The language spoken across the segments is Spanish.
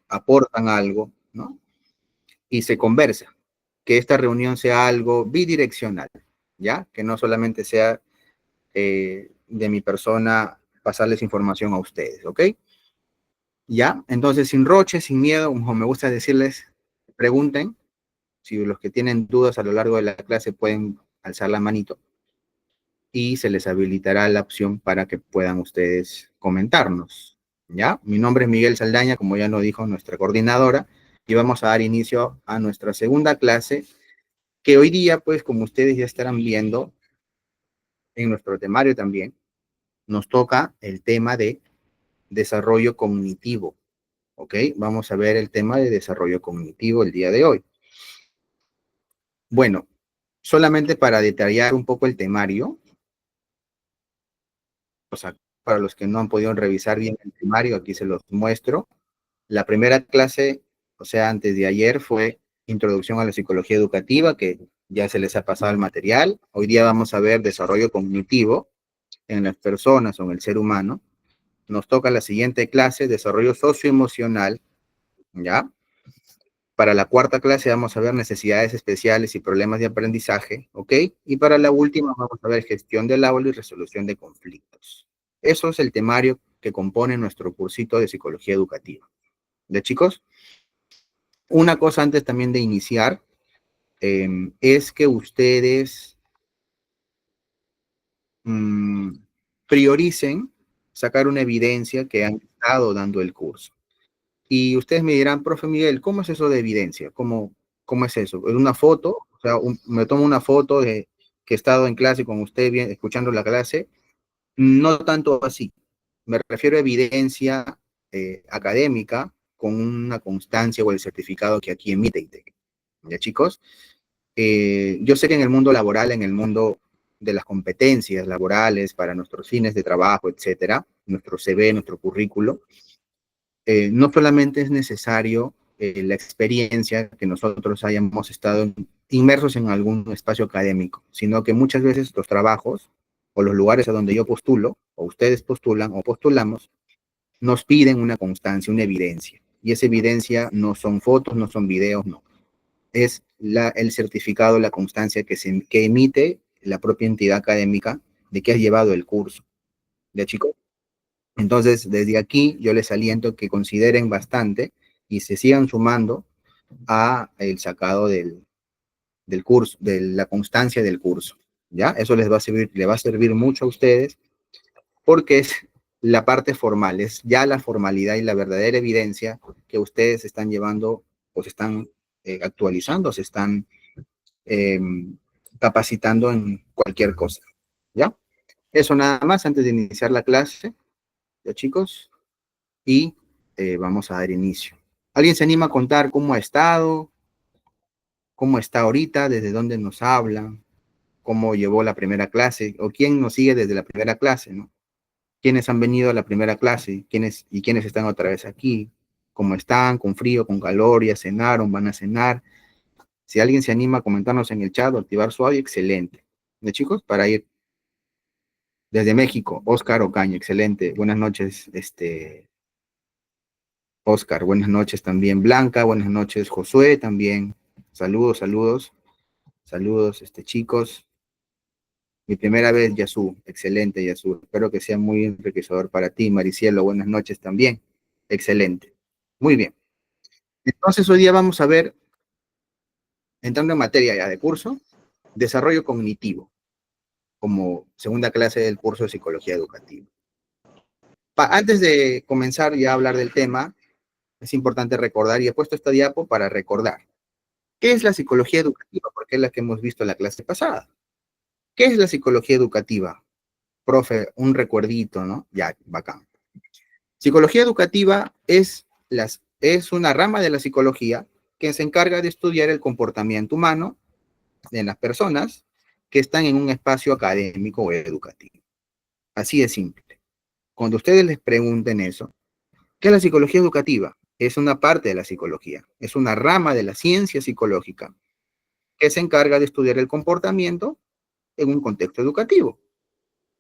aportan algo, ¿no? Y se conversa. Que esta reunión sea algo bidireccional, ¿ya? Que no solamente sea de mi persona pasarles información a ustedes, ¿ok? ¿Ya? Entonces, sin roche, sin miedo, como me gusta decirles, pregunten. Si los que tienen dudas a lo largo de la clase pueden alzar la manito y se les habilitará la opción para que puedan ustedes comentarnos, ¿ya? Mi nombre es Miguel Saldaña, como ya lo dijo nuestra coordinadora, y vamos a dar inicio a nuestra segunda clase, que hoy día, pues, como ustedes ya estarán viendo, en nuestro temario también, nos toca el tema de desarrollo cognitivo, ¿ok? Vamos a ver el tema de desarrollo cognitivo el día de hoy. Bueno, solamente para detallar un poco el temario, o sea, para los que no han podido revisar bien el temario, aquí se los muestro. La primera clase, o sea, antes de ayer, fue Introducción a la Psicología Educativa, que ya se les ha pasado el material. Hoy día vamos a ver desarrollo cognitivo en las personas o en el ser humano. Nos toca la siguiente clase, desarrollo socioemocional, ¿ya? Para la cuarta clase vamos a ver necesidades especiales y problemas de aprendizaje, ¿ok? Y para la última vamos a ver gestión del aula y resolución de conflictos. Eso es el temario que compone nuestro cursito de psicología educativa. ¿De chicos? Una cosa antes también de iniciar es que ustedes prioricen sacar una evidencia que han estado dando el curso. Y ustedes me dirán, profe Miguel, ¿cómo es eso de evidencia? ¿Cómo es eso? ¿Es una foto? O sea, me tomo una foto de que he estado en clase con usted, bien, escuchando la clase. No tanto así. Me refiero a evidencia académica con una constancia o el certificado que aquí emite ITEC. ¿Ya, chicos? Yo sé que en el mundo laboral, en el mundo de las competencias laborales para nuestros fines de trabajo, etcétera, nuestro CV, nuestro currículo, no solamente es necesario la experiencia que nosotros hayamos estado inmersos en algún espacio académico, sino que muchas veces los trabajos o los lugares a donde yo postulo, o ustedes postulan o postulamos, nos piden una constancia, una evidencia. Y esa evidencia no son fotos, no son videos, no. Es el certificado, la constancia que emite la propia entidad académica de que has llevado el curso. ¿De chicos? Entonces, desde aquí yo les aliento que consideren bastante y se sigan sumando a el sacado del curso, de la constancia del curso. ¿Ya? Eso les va a servir mucho a ustedes porque es la parte formal, es ya la formalidad y la verdadera evidencia que ustedes están llevando o se están actualizando, se están eh, capacitando en cualquier cosa. ¿Ya? Eso nada más antes de iniciar la clase, ¿ya, chicos? Y vamos a dar inicio. ¿Alguien se anima a contar cómo ha estado? ¿Cómo está ahorita? ¿Desde dónde nos habla? ¿Cómo llevó la primera clase? ¿O quién nos sigue desde la primera clase, no? ¿Quiénes han venido a la primera clase? ¿Quiénes están otra vez aquí? ¿Cómo están? ¿Con frío? ¿Con calor? ¿Ya cenaron? ¿Van a cenar? Si alguien se anima a comentarnos en el chat o activar su audio, excelente. ¿De chicos? Para ir desde México, Oscar Ocaño, excelente. Buenas noches, Oscar, buenas noches también. Blanca, buenas noches. Josué también. Saludos, saludos. Saludos, chicos. Mi primera vez, Yasu. Excelente, Yasu. Espero que sea muy enriquecedor para ti. Maricielo, buenas noches también. Excelente. Muy bien. Entonces, hoy día vamos a ver, entrando en materia ya de curso, desarrollo cognitivo, como segunda clase del curso de psicología educativa. Antes de comenzar ya a hablar del tema, es importante recordar, y he puesto esta diapo para recordar, ¿qué es la psicología educativa? Porque es la que hemos visto en la clase pasada. ¿Qué es la psicología educativa? Profe, un recuerdito, ¿no? Ya, bacán. Psicología educativa es una rama de la psicología que se encarga de estudiar el comportamiento humano de las personas que están en un espacio académico o educativo. Así de simple. Cuando ustedes les pregunten eso, ¿qué es la psicología educativa? Es una parte de la psicología, es una rama de la ciencia psicológica que se encarga de estudiar el comportamiento en un contexto educativo.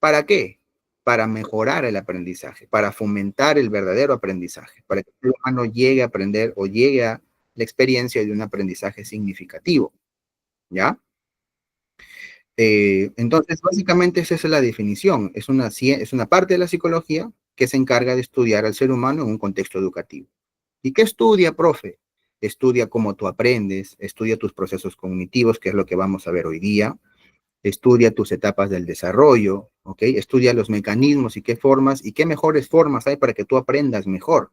¿Para qué? para mejorar el aprendizaje, para fomentar el verdadero aprendizaje, para que el ser humano llegue a aprender o llegue a la experiencia de un aprendizaje significativo, ¿ya? Entonces, básicamente esa es la definición. Es una parte de la psicología que se encarga de estudiar al ser humano en un contexto educativo. ¿Y qué estudia, profe? Estudia cómo tú aprendes, estudia tus procesos cognitivos, que es lo que vamos a ver hoy día, estudia tus etapas del desarrollo, ¿ok? Estudia los mecanismos y qué formas y qué mejores formas hay para que tú aprendas mejor.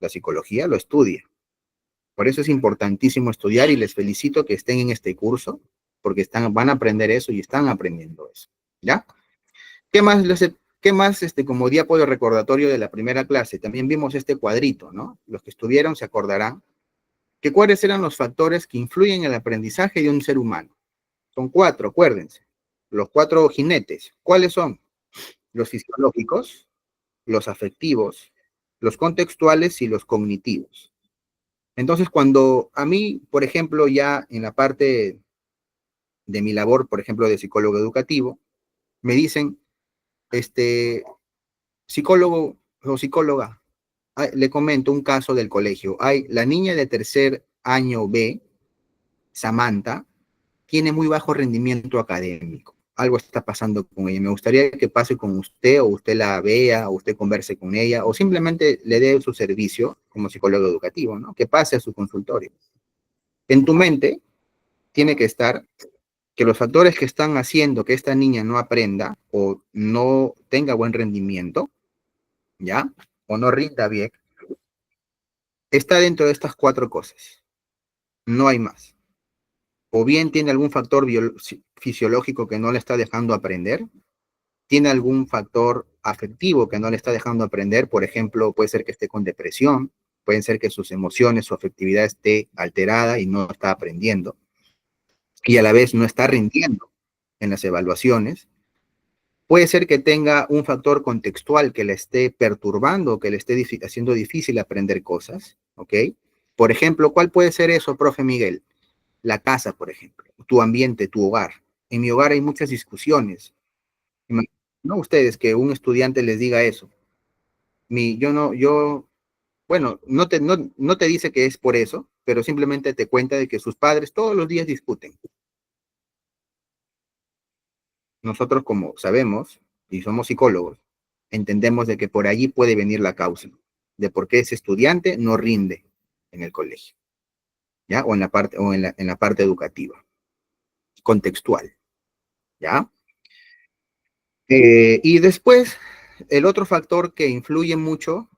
La psicología lo estudia. Por eso es importantísimo estudiar y les felicito que estén en este curso, porque van a aprender eso y están aprendiendo eso, ¿ya? ¿Qué más, qué más como diapo de recordatorio de la primera clase? También vimos este cuadrito, ¿no? Los que estuvieron se acordarán que cuáles eran los factores que influyen en el aprendizaje de un ser humano. Son 4, acuérdense. Los 4 jinetes. ¿Cuáles son? Los fisiológicos, los afectivos, los contextuales y los cognitivos. Entonces, cuando a mí, por ejemplo, ya en la parte de mi labor, por ejemplo, de psicólogo educativo, me dicen, psicólogo o psicóloga, le comento un caso del colegio. Hay la niña de tercer año B, Samantha, tiene muy bajo rendimiento académico. Algo está pasando con ella. Me gustaría que pase con usted o usted la vea o usted converse con ella o simplemente le dé su servicio como psicólogo educativo, ¿no? Que pase a su consultorio. En tu mente tiene que estar que los factores que están haciendo que esta niña no aprenda o no tenga buen rendimiento, ¿ya? O no rinda bien, está dentro de estas 4 cosas. No hay más. O bien tiene algún factor fisiológico que no le está dejando aprender, tiene algún factor afectivo que no le está dejando aprender, por ejemplo, puede ser que esté con depresión, puede ser que sus emociones, su afectividad esté alterada y no está aprendiendo, y a la vez no está rindiendo en las evaluaciones. Puede ser que tenga un factor contextual que le esté perturbando, que le esté haciendo difícil aprender cosas, ¿ok? Por ejemplo, ¿cuál puede ser eso, profe Miguel? La casa, por ejemplo, tu ambiente, tu hogar. En mi hogar hay muchas discusiones. ¿No ustedes que un estudiante les diga eso? Bueno, no te dice que es por eso, pero simplemente te cuenta de que sus padres todos los días discuten. Nosotros, como sabemos, y somos psicólogos, entendemos de que por allí puede venir la causa de por qué ese estudiante no rinde en el colegio, ¿ya? O en la parte educativa, contextual, ¿ya? Y después, el otro factor que influye mucho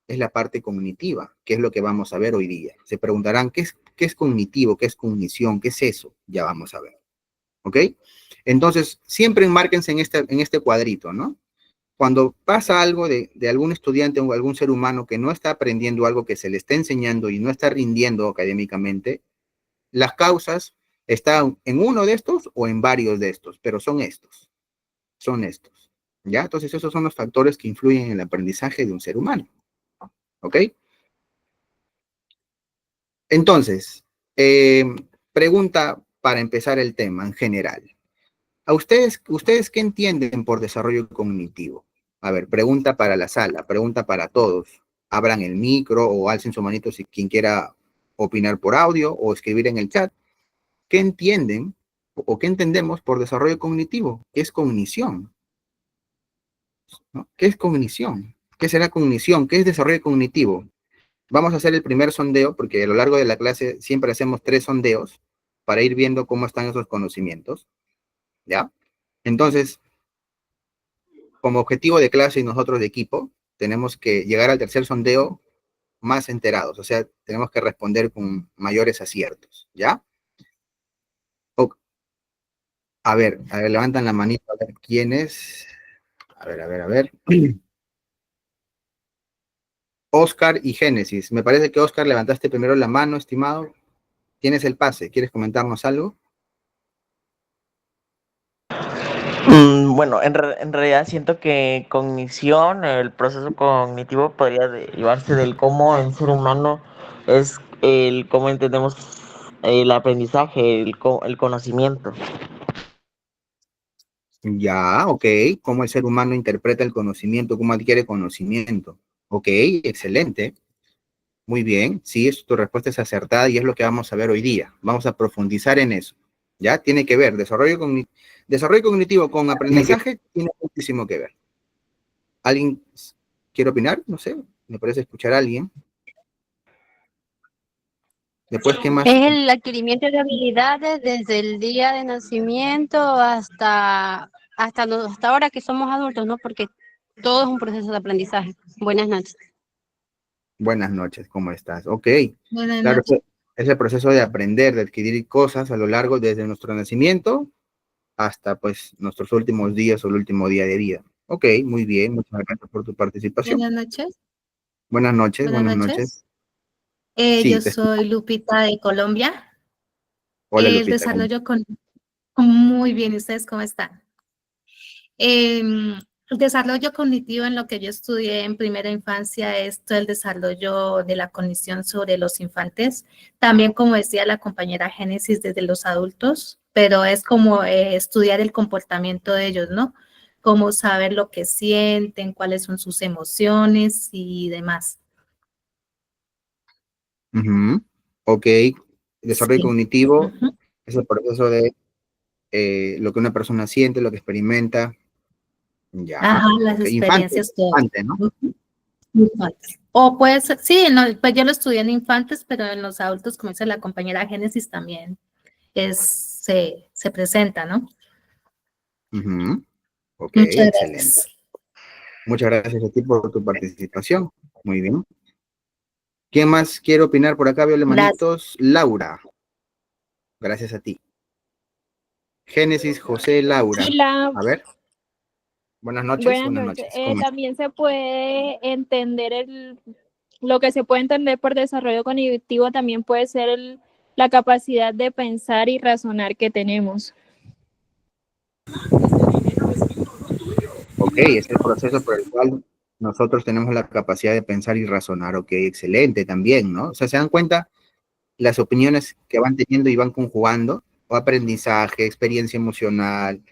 es la parte cognitiva, que es lo que vamos a ver hoy día. Se preguntarán, qué es cognitivo? ¿Qué es cognición? ¿Qué es eso? Ya vamos a ver, ¿ok? Entonces, siempre enmárquense en este cuadrito, ¿no? Cuando pasa algo de algún estudiante o algún ser humano que no está aprendiendo algo que se le está enseñando y no está rindiendo académicamente, las causas están en uno de estos o en varios de estos, pero son estos, ¿ya? Entonces esos son los factores que influyen en el aprendizaje de un ser humano, ¿ok? Entonces, pregunta para empezar el tema en general. ¿Ustedes qué entienden por desarrollo cognitivo? A ver, pregunta para la sala, pregunta para todos. Abran el micro o alcen su manito si quien quiera opinar por audio o escribir en el chat. ¿Qué entienden o qué entendemos por desarrollo cognitivo? ¿Qué es cognición? ¿No? ¿Qué es cognición? ¿Qué será cognición? ¿Qué es desarrollo cognitivo? Vamos a hacer el primer sondeo porque a lo largo de la clase siempre hacemos 3 sondeos para ir viendo cómo están esos conocimientos, ¿ya? Entonces, como objetivo de clase y nosotros de equipo, tenemos que llegar al tercer sondeo más enterados, o sea, tenemos que responder con mayores aciertos, ¿ya? O, a ver, levantan la manita, a ver quién es. A ver. Oscar y Génesis. Me parece que Oscar levantaste primero la mano, estimado. Tienes el pase. ¿Quieres comentarnos algo? Bueno, en realidad siento que cognición, el proceso cognitivo podría derivarse del cómo el ser humano es el cómo entendemos el aprendizaje, el conocimiento. Ya, ok. ¿Cómo el ser humano interpreta el conocimiento? ¿Cómo adquiere conocimiento? Ok, excelente. Muy bien. Sí, tu respuesta es acertada y es lo que vamos a ver hoy día. Vamos a profundizar en eso. ¿Ya? Tiene que ver. Desarrollo cognitivo con aprendizaje tiene muchísimo que ver. ¿Alguien quiere opinar? No sé. Me parece escuchar a alguien. Después, ¿qué más? Es el adquirimiento de habilidades desde el día de nacimiento hasta ahora que somos adultos, ¿no? Porque todo es un proceso de aprendizaje. Buenas noches. Buenas noches, ¿cómo estás? Ok. Buenas Claro, noches. es el proceso de aprender, de adquirir cosas a lo largo desde nuestro nacimiento hasta pues nuestros últimos días o el último día de vida. Ok, muy bien, muchas gracias por tu participación. Buenas noches. Buenas noches, Buenas buenas noches. noches. Sí, Yo te escucho. soy Lupita de Colombia. Hola El Lupita. desarrollo con... Muy bien, ¿y ustedes cómo están? El desarrollo cognitivo en lo que yo estudié en primera infancia es todo el desarrollo de la cognición sobre los infantes, también como decía la compañera Génesis desde los adultos, pero es como estudiar el comportamiento de ellos, ¿no? Cómo saber lo que sienten, cuáles son sus emociones y demás. Ujú. Ok, desarrollo Sí. cognitivo Ujú. es el proceso de lo que una persona siente, lo que experimenta. Ajá, Ya, las ok, infante, experiencias todas. infante, ¿no? Ujú. Infantes. O puede ser, sí, pues yo lo estudié en infantes, pero en los adultos, como dice la compañera Génesis, también se presenta, ¿no? Ujú. Ok, Muchas excelente. gracias. Muchas gracias a ti por tu participación. Muy bien. ¿Quién más quiere opinar por acá? Veo Gracias. manitos. Laura, gracias a ti. Génesis, José, Laura. Hola, A ver, buenas buenas noches. noches. ¿Cómo estás? También se puede entender lo que se puede entender por desarrollo cognitivo también puede ser la capacidad de pensar y razonar que tenemos. Ok, es el proceso por el cual nosotros tenemos la capacidad de pensar y razonar. Ok, excelente también, ¿no? O sea, se dan cuenta las opiniones que van teniendo y van conjugando, o aprendizaje, experiencia emocional,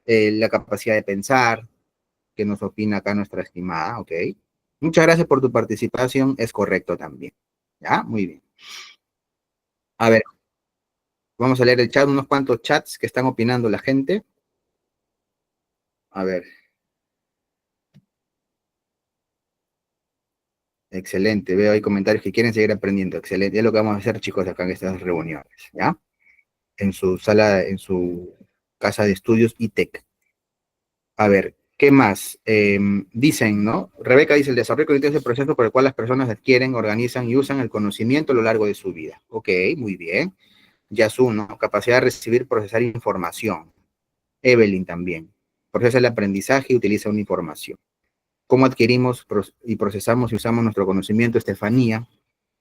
la capacidad de pensar, que nos opina acá nuestra estimada, ok. Muchas gracias por tu participación, es correcto también. ¿Ya? Muy bien. A ver, vamos a leer el chat, unos cuantos chats que están opinando la gente. A ver. Excelente, veo ahí comentarios que quieren seguir aprendiendo. Excelente, es lo que vamos a hacer, chicos, acá en estas reuniones, ¿ya? En su sala, en su casa de estudios ITEC. A ver, ¿qué más? Dicen, ¿no? Rebeca dice, el desarrollo cognitivo es el proceso por el cual las personas adquieren, organizan y usan el conocimiento a lo largo de su vida. Ok, muy bien. Yasuno, capacidad de recibir, procesar información. Evelyn también. Procesa el aprendizaje y utiliza una información. ¿Cómo adquirimos y procesamos y usamos nuestro conocimiento? Estefanía,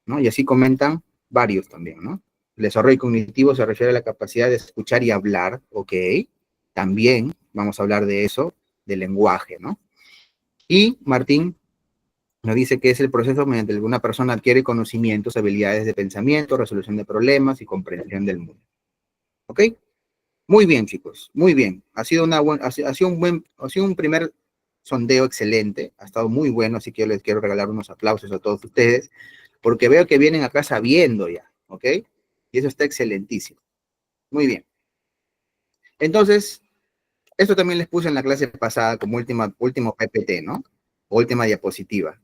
¿no? Y así comentan varios también, ¿no? El desarrollo cognitivo se refiere a la capacidad de escuchar y hablar, ok. También vamos a hablar de eso, del lenguaje, ¿no? Y Martín nos dice que es el proceso mediante el que una persona adquiere conocimientos, habilidades de pensamiento, resolución de problemas y comprensión del mundo. ¿Ok? Muy bien, chicos, muy bien. Ha sido, ha sido un primer sondeo excelente, ha estado muy bueno, así que yo les quiero regalar unos aplausos a todos ustedes, porque veo que vienen acá sabiendo ya, ¿ok? Y eso está excelentísimo. Muy bien. Entonces, esto también les puse en la clase pasada como último PPT, ¿no? Última diapositiva.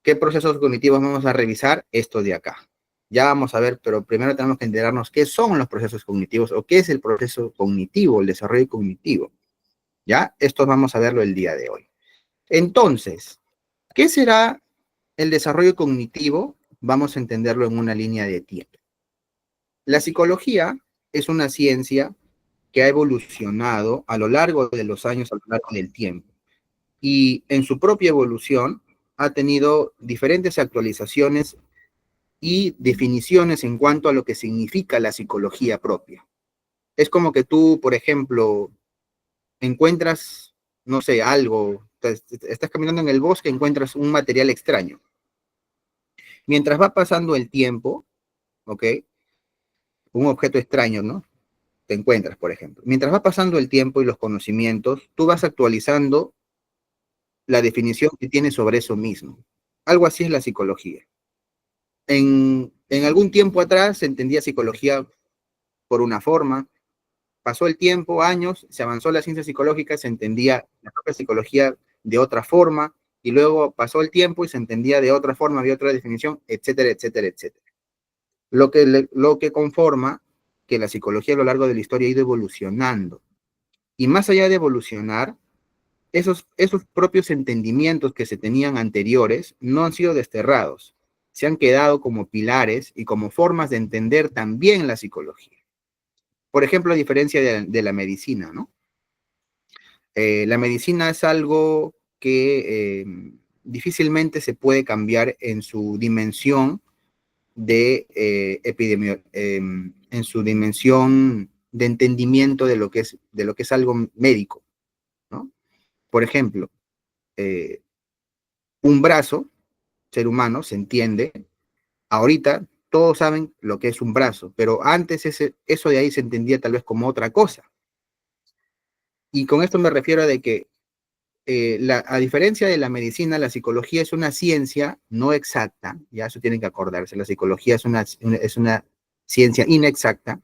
¿Qué procesos cognitivos vamos a revisar? Esto de acá. Ya vamos a ver, pero primero tenemos que enterarnos qué son los procesos cognitivos o qué es el proceso cognitivo, el desarrollo cognitivo. ¿Ya? Esto vamos a verlo el día de hoy. Entonces, ¿qué será el desarrollo cognitivo? Vamos a entenderlo en una línea de tiempo. La psicología es una ciencia que ha evolucionado a lo largo de los años, a lo largo del tiempo. Y en su propia evolución ha tenido diferentes actualizaciones y definiciones en cuanto a lo que significa la psicología propia. Es como que tú, por ejemplo, encuentras, no sé, algo, estás caminando en el bosque, encuentras un material extraño. Mientras va pasando el tiempo, ¿ok? Un objeto extraño, ¿no? te encuentras, por ejemplo. Mientras va pasando el tiempo y los conocimientos, tú vas actualizando la definición que tienes sobre eso mismo. Algo así es la psicología. En algún tiempo atrás se entendía psicología por una forma, pasó el tiempo, años, se avanzó la ciencia psicológica, se entendía la propia psicología de otra forma, y luego pasó el tiempo y se entendía de otra forma, había otra definición, etcétera, etcétera, etcétera. Lo que conforma que la psicología a lo largo de la historia ha ido evolucionando. Y más allá de evolucionar, esos propios entendimientos que se tenían anteriores no han sido desterrados, se han quedado como pilares y como formas de entender también la psicología. Por ejemplo, a diferencia de la medicina, ¿no? La medicina es algo que difícilmente se puede cambiar en su dimensión de en su dimensión de entendimiento de lo que es algo médico, ¿no? Por ejemplo, un brazo, ser humano, se entiende. Ahorita todos saben lo que es un brazo, pero antes eso de ahí se entendía tal vez como otra cosa. Y con esto me refiero a de que a diferencia de la medicina, la psicología es una ciencia no exacta, ya eso tienen que acordarse, la psicología es una ciencia inexacta,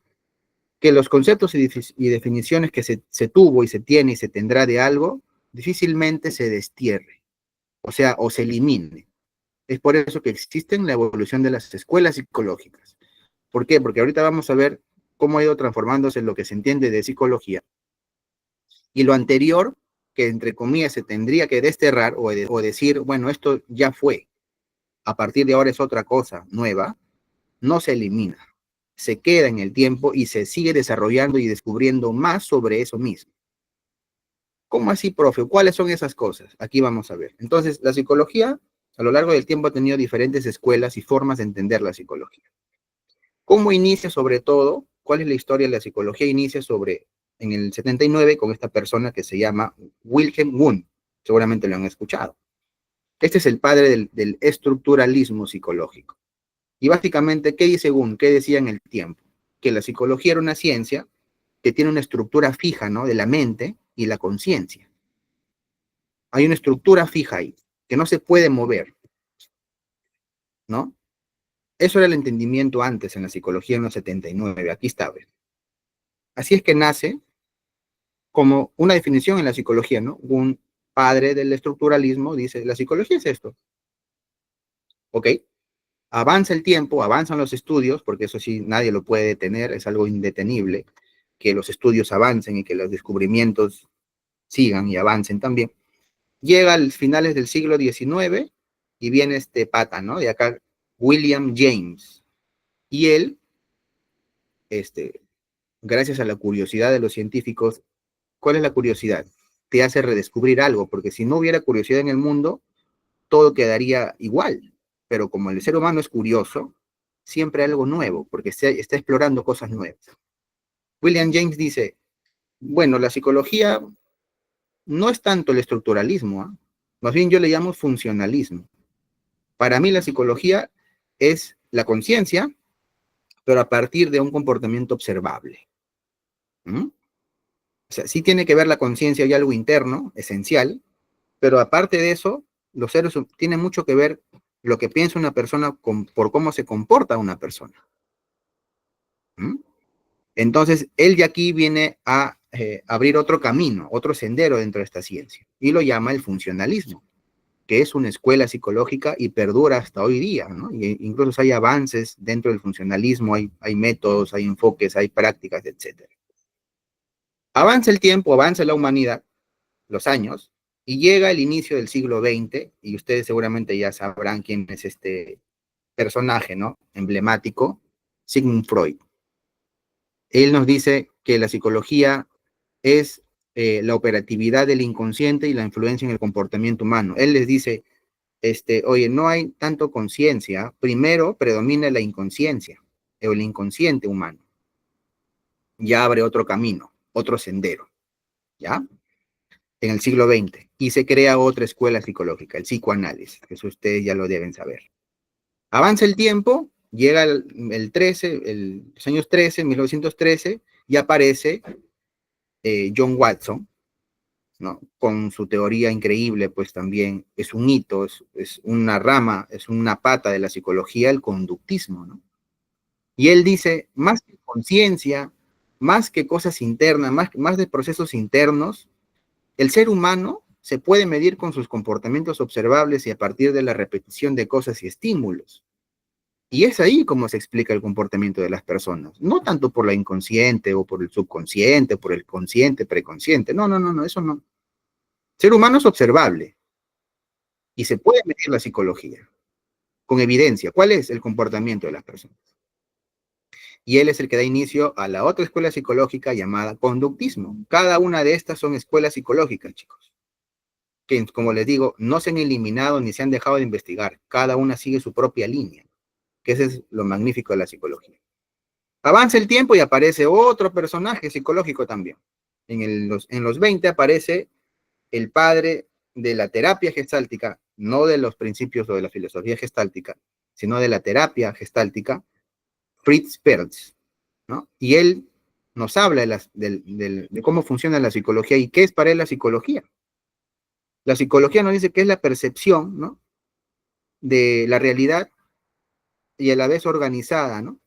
que los conceptos y definiciones que se tuvo y se tiene y se tendrá de algo, difícilmente se destierre, o sea, o se elimine. Es por eso que existen la evolución de las escuelas psicológicas. ¿Por qué? Porque ahorita vamos a ver cómo ha ido transformándose lo que se entiende de psicología. Y lo anterior, que entre comillas se tendría que desterrar o decir, bueno, esto ya fue, a partir de ahora es otra cosa nueva, no se elimina. Se queda en el tiempo y se sigue desarrollando y descubriendo más sobre eso mismo. ¿Cómo así, profe? ¿Cuáles son esas cosas? Aquí vamos a ver. Entonces, la psicología a lo largo del tiempo ha tenido diferentes escuelas y formas de entender la psicología. ¿Cómo inicia sobre todo? ¿Cuál es la historia de la psicología? Inicia en el 79 con esta persona que se llama Wilhelm Wundt. Seguramente lo han escuchado. Este es el padre del estructuralismo psicológico. Y básicamente, ¿qué dice Wundt? ¿Qué decía en el tiempo? Que la psicología era una ciencia que tiene una estructura fija, ¿no? De la mente y la conciencia. Hay una estructura fija ahí, que no se puede mover, ¿no? Eso era el entendimiento antes en la psicología en los 79, aquí está. Así es que nace como una definición en la psicología, ¿no? Un padre del estructuralismo dice, la psicología es esto. ¿Ok? Avanza el tiempo, avanzan los estudios, porque eso sí, nadie lo puede detener, es algo indetenible, que los estudios avancen y que los descubrimientos sigan y avancen también. Llega a finales del siglo XIX y viene este pata, ¿no? De acá, William James. Y él, gracias a la curiosidad de los científicos, ¿cuál es la curiosidad? Te hace redescubrir algo, porque si no hubiera curiosidad en el mundo, todo quedaría igual. Pero como el ser humano es curioso, siempre hay algo nuevo, porque está explorando cosas nuevas. William James dice, bueno, la psicología no es tanto el estructuralismo, ¿eh? Más bien yo le llamo funcionalismo. Para mí la psicología es la conciencia, pero a partir de un comportamiento observable. ¿Mm? O sea, sí tiene que ver la conciencia y algo interno, esencial, pero aparte de eso, los seres tienen mucho que ver lo que piensa una persona por cómo se comporta una persona. ¿Mm? Entonces, él de aquí viene a abrir otro camino, otro sendero dentro de esta ciencia, y lo llama el funcionalismo, que es una escuela psicológica y perdura hasta hoy día, ¿no? Y incluso hay avances dentro del funcionalismo, hay métodos, hay enfoques, hay prácticas, etc. Avanza el tiempo, avanza la humanidad, los años, y llega el inicio del siglo XX, y ustedes seguramente ya sabrán quién es este personaje, ¿no? Emblemático, Sigmund Freud. Él nos dice que la psicología es la operatividad del inconsciente y la influencia en el comportamiento humano. Él les dice, oye, no hay tanto conciencia, primero predomina la inconsciencia, o el inconsciente humano. Ya abre otro camino, otro sendero, ¿ya? En el siglo XX, y se crea otra escuela psicológica, el psicoanálisis, que eso ustedes ya lo deben saber. Avanza el tiempo, llega los años 13, 1913, Y aparece John Watson, ¿no? Con su teoría increíble, pues también es un hito, es una rama, es una pata de la psicología, el conductismo, ¿no? Y él dice, más que conciencia, más que cosas internas, más de procesos internos, el ser humano se puede medir con sus comportamientos observables y a partir de la repetición de cosas y estímulos. Y es ahí como se explica el comportamiento de las personas, no tanto por la inconsciente o por el subconsciente, por el consciente, preconsciente, no, eso no. El ser humano es observable y se puede medir la psicología con evidencia. ¿Cuál es el comportamiento de las personas? Y él es el que da inicio a la otra escuela psicológica llamada conductismo. Cada una de estas son escuelas psicológicas, chicos, que como les digo, no se han eliminado ni se han dejado de investigar. Cada una sigue su propia línea, que ese es lo magnífico de la psicología. Avanza el tiempo y aparece otro personaje psicológico también. En los 20 aparece el padre de la terapia gestáltica, no de los principios o de la filosofía gestáltica, sino de la terapia gestáltica, Fritz Perls, ¿no? Y él nos habla de cómo funciona la psicología y qué es para él la psicología. La psicología nos dice que es la percepción, ¿no?, de la realidad y a la vez organizada, ¿no?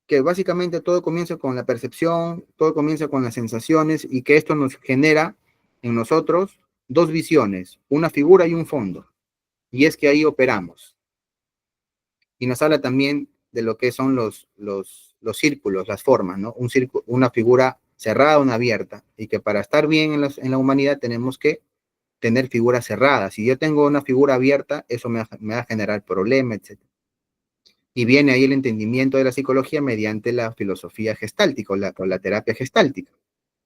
Que básicamente todo comienza con la percepción, todo comienza con las sensaciones y que esto nos genera en nosotros dos visiones, una figura y un fondo. Y es que ahí operamos. Y nos habla también de lo que son los círculos, las formas, ¿no? Un círculo, una figura cerrada, una abierta, y que para estar bien en la humanidad tenemos que tener figuras cerradas. Si yo tengo una figura abierta, eso me va a generar problemas, etc. Y viene ahí el entendimiento de la psicología mediante la filosofía gestáltica o la terapia gestáltica,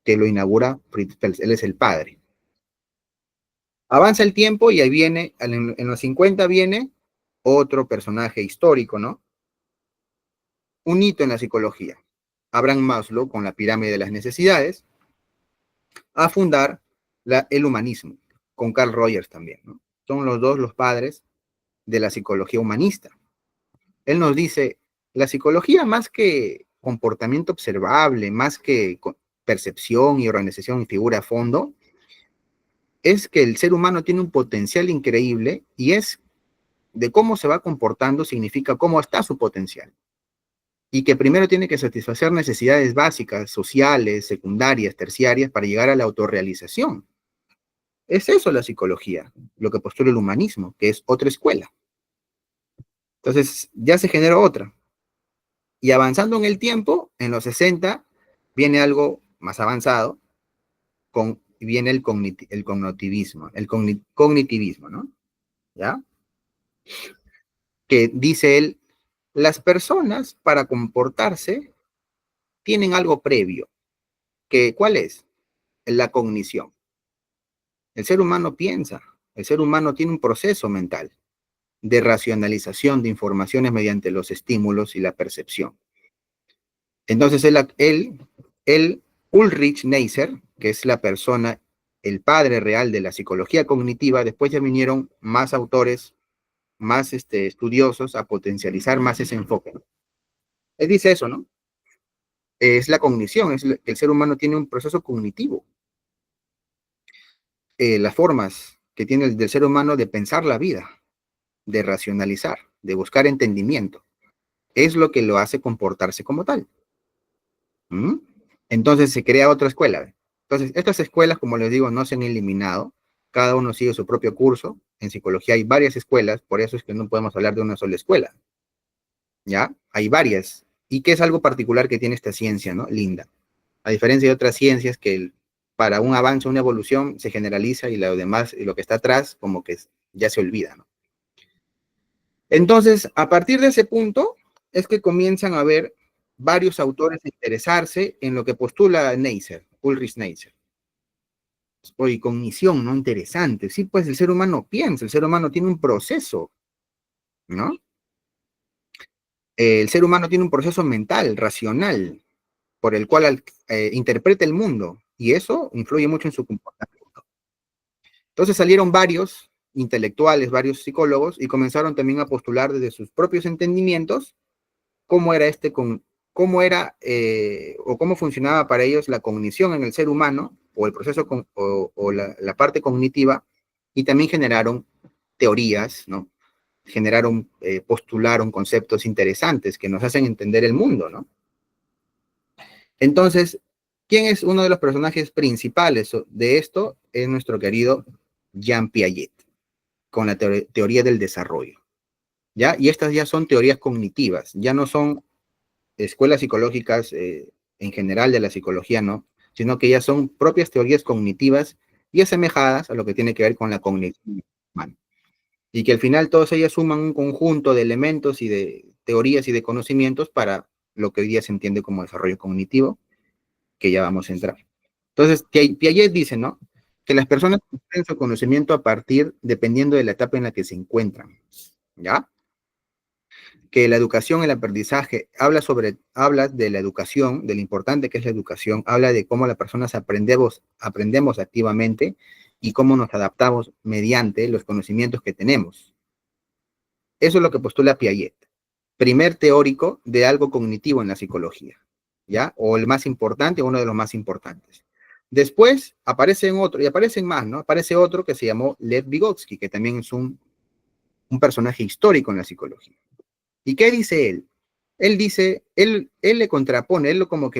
que lo inaugura Fritz Perls, él es el padre. Avanza el tiempo y ahí viene, en los 50 viene otro personaje histórico, ¿no? Un hito en la psicología. Abraham Maslow, con la pirámide de las necesidades, a fundar el humanismo, con Carl Rogers también, ¿no? Son los dos los padres de la psicología humanista. Él nos dice, la psicología más que comportamiento observable, más que percepción y organización y figura a fondo, es que el ser humano tiene un potencial increíble y es de cómo se va comportando significa cómo está su potencial. Y que primero tiene que satisfacer necesidades básicas, sociales, secundarias, terciarias, para llegar a la autorrealización. Es eso la psicología, lo que postula el humanismo, que es otra escuela. Entonces, ya se generó otra. Y avanzando en el tiempo, en los 60, viene algo más avanzado, viene el cognitivismo, cognitivismo, ¿no? ¿Ya? Que dice él, las personas para comportarse tienen algo previo, que ¿cuál es? La cognición. El ser humano piensa, el ser humano tiene un proceso mental de racionalización de informaciones mediante los estímulos y la percepción. Entonces, Ulrich Neisser, que es la persona, el padre real de la psicología cognitiva, después ya vinieron más autores, más estudiosos a potencializar más ese enfoque. Él dice eso, ¿no? Es la cognición, que el ser humano tiene un proceso cognitivo. Las formas que tiene el ser humano de pensar la vida, de racionalizar, de buscar entendimiento, es lo que lo hace comportarse como tal. Entonces se crea otra escuela. Entonces, estas escuelas, como les digo, no se han eliminado. Cada uno sigue su propio curso. En psicología hay varias escuelas, por eso es que no podemos hablar de una sola escuela. ¿Ya? Hay varias. ¿Y qué es algo particular que tiene esta ciencia, ¿no? Linda. A diferencia de otras ciencias que para un avance, una evolución, se generaliza y lo demás, y lo que está atrás, como que ya se olvida, ¿no? Entonces, a partir de ese punto, es que comienzan a ver varios autores a interesarse en lo que postula Neisser, Ulrich Neisser. Oye, cognición, ¿no? Interesante. Sí, pues el ser humano piensa, el ser humano tiene un proceso, ¿no? El ser humano tiene un proceso mental, racional, por el cual interpreta el mundo, y eso influye mucho en su comportamiento. Entonces salieron varios intelectuales, varios psicólogos, y comenzaron también a postular desde sus propios entendimientos cómo era este cómo era o cómo funcionaba para ellos la cognición en el ser humano, o el proceso o la parte cognitiva, y también generaron teorías, ¿no? Postularon conceptos interesantes que nos hacen entender el mundo, ¿no? Entonces, ¿quién es uno de los personajes principales de esto? Es nuestro querido Jean Piaget, con la teoría del desarrollo, ¿ya? Y estas ya son teorías cognitivas, ya no son escuelas psicológicas en general de la psicología, ¿no? Sino que ya son propias teorías cognitivas y asemejadas a lo que tiene que ver con la cognición humana. Y que al final todas ellas suman un conjunto de elementos y de teorías y de conocimientos para lo que hoy día se entiende como desarrollo cognitivo, que ya vamos a entrar. Entonces, Piaget dice, ¿no? Que las personas tienen su conocimiento a partir, dependiendo de la etapa en la que se encuentran, ¿ya? Que la educación, el aprendizaje, habla de la educación, de lo importante que es la educación, habla de cómo las personas aprendemos activamente y cómo nos adaptamos mediante los conocimientos que tenemos. Eso es lo que postula Piaget, primer teórico de algo cognitivo en la psicología, ¿ya? O el más importante, uno de los más importantes. Después aparecen otros, y aparecen más, ¿no? Aparece otro que se llamó Lev Vygotsky, que también es un personaje histórico en la psicología. ¿Y qué dice él? Él dice, él le contrapone, como que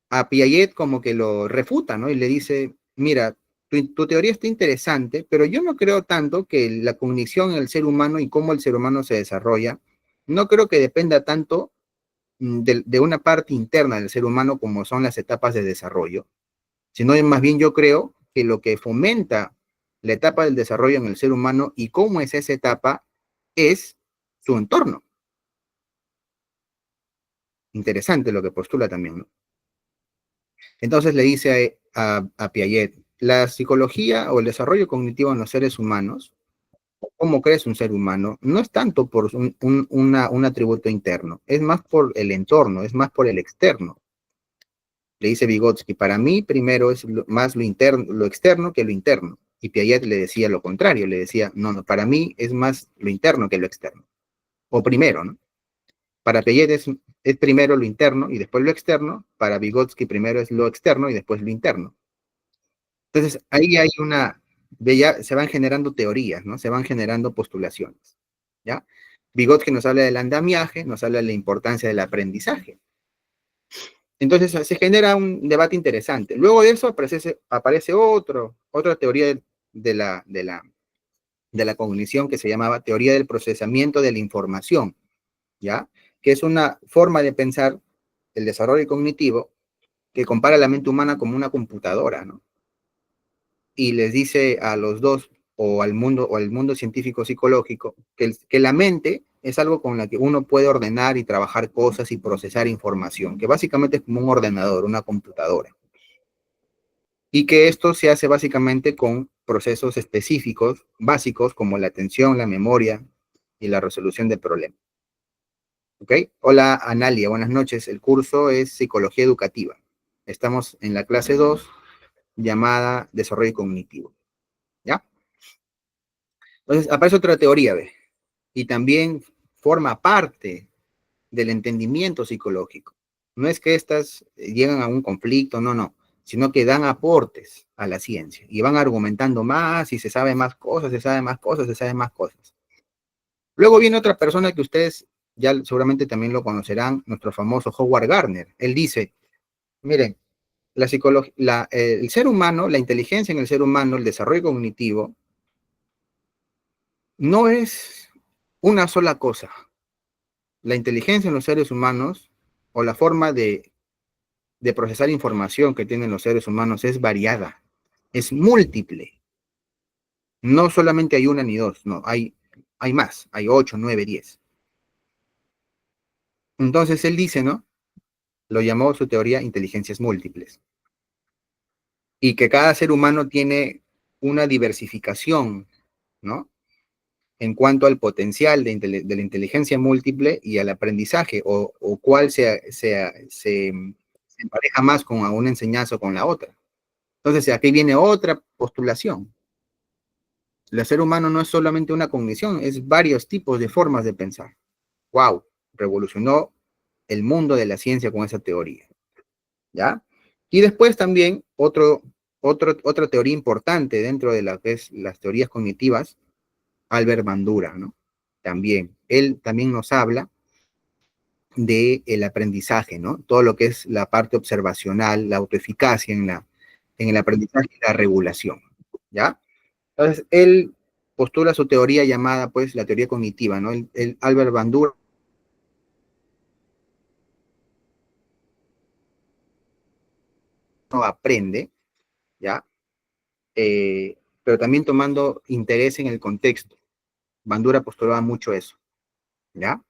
a Piaget como que lo refuta, ¿no? Y le dice, mira, tu teoría está interesante, pero yo no creo tanto que la cognición en el ser humano y cómo el ser humano se desarrolla, no creo que dependa tanto de una parte interna del ser humano como son las etapas de desarrollo, sino más bien yo creo que lo que fomenta la etapa del desarrollo en el ser humano y cómo es esa etapa es su entorno. Interesante lo que postula también, ¿no? Entonces le dice a Piaget, la psicología o el desarrollo cognitivo en los seres humanos, cómo crees un ser humano, no es tanto por un atributo interno, es más por el entorno, es más por el externo. Le dice Vygotsky, para mí primero es más lo externo que lo interno. Y Piaget le decía lo contrario, le decía, no, para mí es más lo interno que lo externo. O primero, ¿no? Para Piaget es primero lo interno y después lo externo. Para Vygotsky primero es lo externo y después lo interno. Entonces, ahí hay ya se van generando teorías, ¿no? Se van generando postulaciones, ¿ya? Vygotsky nos habla del andamiaje, nos habla de la importancia del aprendizaje. Entonces, se genera un debate interesante. Luego de eso aparece otra teoría de la cognición que se llamaba teoría del procesamiento de la información, ¿ya? Que es una forma de pensar el desarrollo cognitivo que compara la mente humana como una computadora, ¿no? Y les dice a los dos, o al mundo científico psicológico, que la mente es algo con la que uno puede ordenar y trabajar cosas y procesar información, que básicamente es como un ordenador, una computadora. Y que esto se hace básicamente con procesos específicos, básicos, como la atención, la memoria y la resolución de problemas. ¿Ok? Hola, Analia, buenas noches. El curso es Psicología Educativa. Estamos en la clase 2, llamada Desarrollo Cognitivo. ¿Ya? Entonces, aparece otra teoría, ¿ve? Y también forma parte del entendimiento psicológico. No es que estas llegan a un conflicto, no, sino que dan aportes a la ciencia y van argumentando más y se sabe más cosas, se sabe más cosas, se sabe más cosas. Luego viene otra persona que ustedes ya seguramente también lo conocerán, nuestro famoso Howard Gardner. Él dice, miren, el ser humano, la inteligencia en el ser humano, el desarrollo cognitivo, no es una sola cosa. La inteligencia en los seres humanos o la forma de procesar información que tienen los seres humanos es variada, es múltiple. No solamente hay una ni dos, no, hay más, hay 8, 9, 10. Entonces él dice, ¿no? Lo llamó su teoría inteligencias múltiples. Y que cada ser humano tiene una diversificación, ¿no? En cuanto al potencial de la inteligencia múltiple y al aprendizaje, o cuál se empareja más con una enseñanza o con la otra. Entonces, aquí viene otra postulación. El ser humano no es solamente una cognición, es varios tipos de formas de pensar. ¡Wow! revolucionó el mundo de la ciencia con esa teoría, ¿ya? Y después también otra teoría importante dentro de lo que es las teorías cognitivas, Albert Bandura, ¿no? También, él también nos habla del aprendizaje, ¿no? Todo lo que es la parte observacional, la autoeficacia en el aprendizaje y la regulación, ¿ya? Entonces, él postula su teoría llamada, pues, la teoría cognitiva, ¿no? Albert Bandura no aprende, ¿ya? Pero también tomando interés en el contexto. Bandura postulaba mucho eso, ¿ya?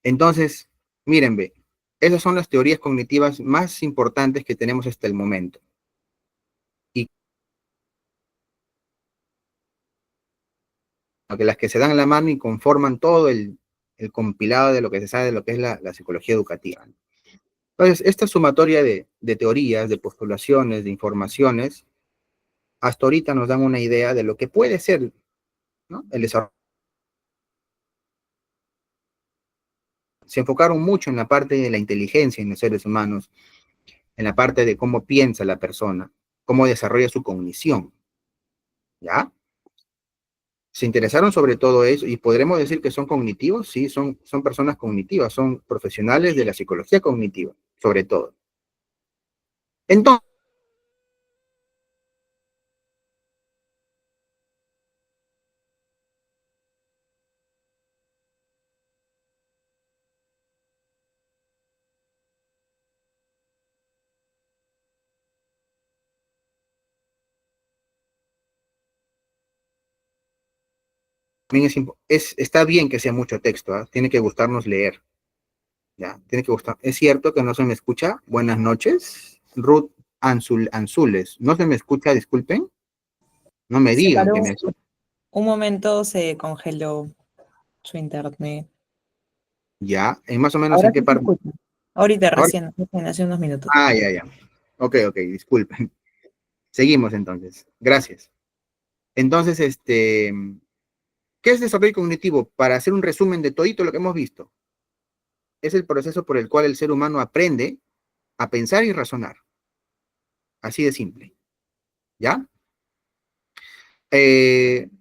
Entonces, miren, ve, esas son las teorías cognitivas más importantes que tenemos hasta el momento. Y que las que se dan la mano y conforman todo el compilado de lo que se sabe de lo que es la psicología educativa. Entonces, esta sumatoria de teorías, de postulaciones, de informaciones, hasta ahorita nos dan una idea de lo que puede ser, ¿no?, el desarrollo. Se enfocaron mucho en la parte de la inteligencia en los seres humanos, en la parte de cómo piensa la persona, cómo desarrolla su cognición, ¿ya? Se interesaron sobre todo eso y podremos decir que son cognitivos, sí, son personas cognitivas, son profesionales de la psicología cognitiva, sobre todo. Entonces, está bien que sea mucho texto, ¿eh? Tiene que gustarnos leer, ¿ya? Tiene que gustar. Es cierto que no se me escucha. Buenas noches. Ruth Anzules. ¿No se me escucha? Disculpen. No me Se digan paró que me... un momento, se congeló su internet. Ya, en más o menos Ahora en qué sí se parte. escucha. Ahorita Ahora. recién, hace unos minutos. Ah, ya. Ok, disculpen. Seguimos entonces. Gracias. Entonces, ¿qué es desarrollo cognitivo? Para hacer un resumen de todito lo que hemos visto. Es el proceso por el cual el ser humano aprende a pensar y razonar. Así de simple. ¿Ya?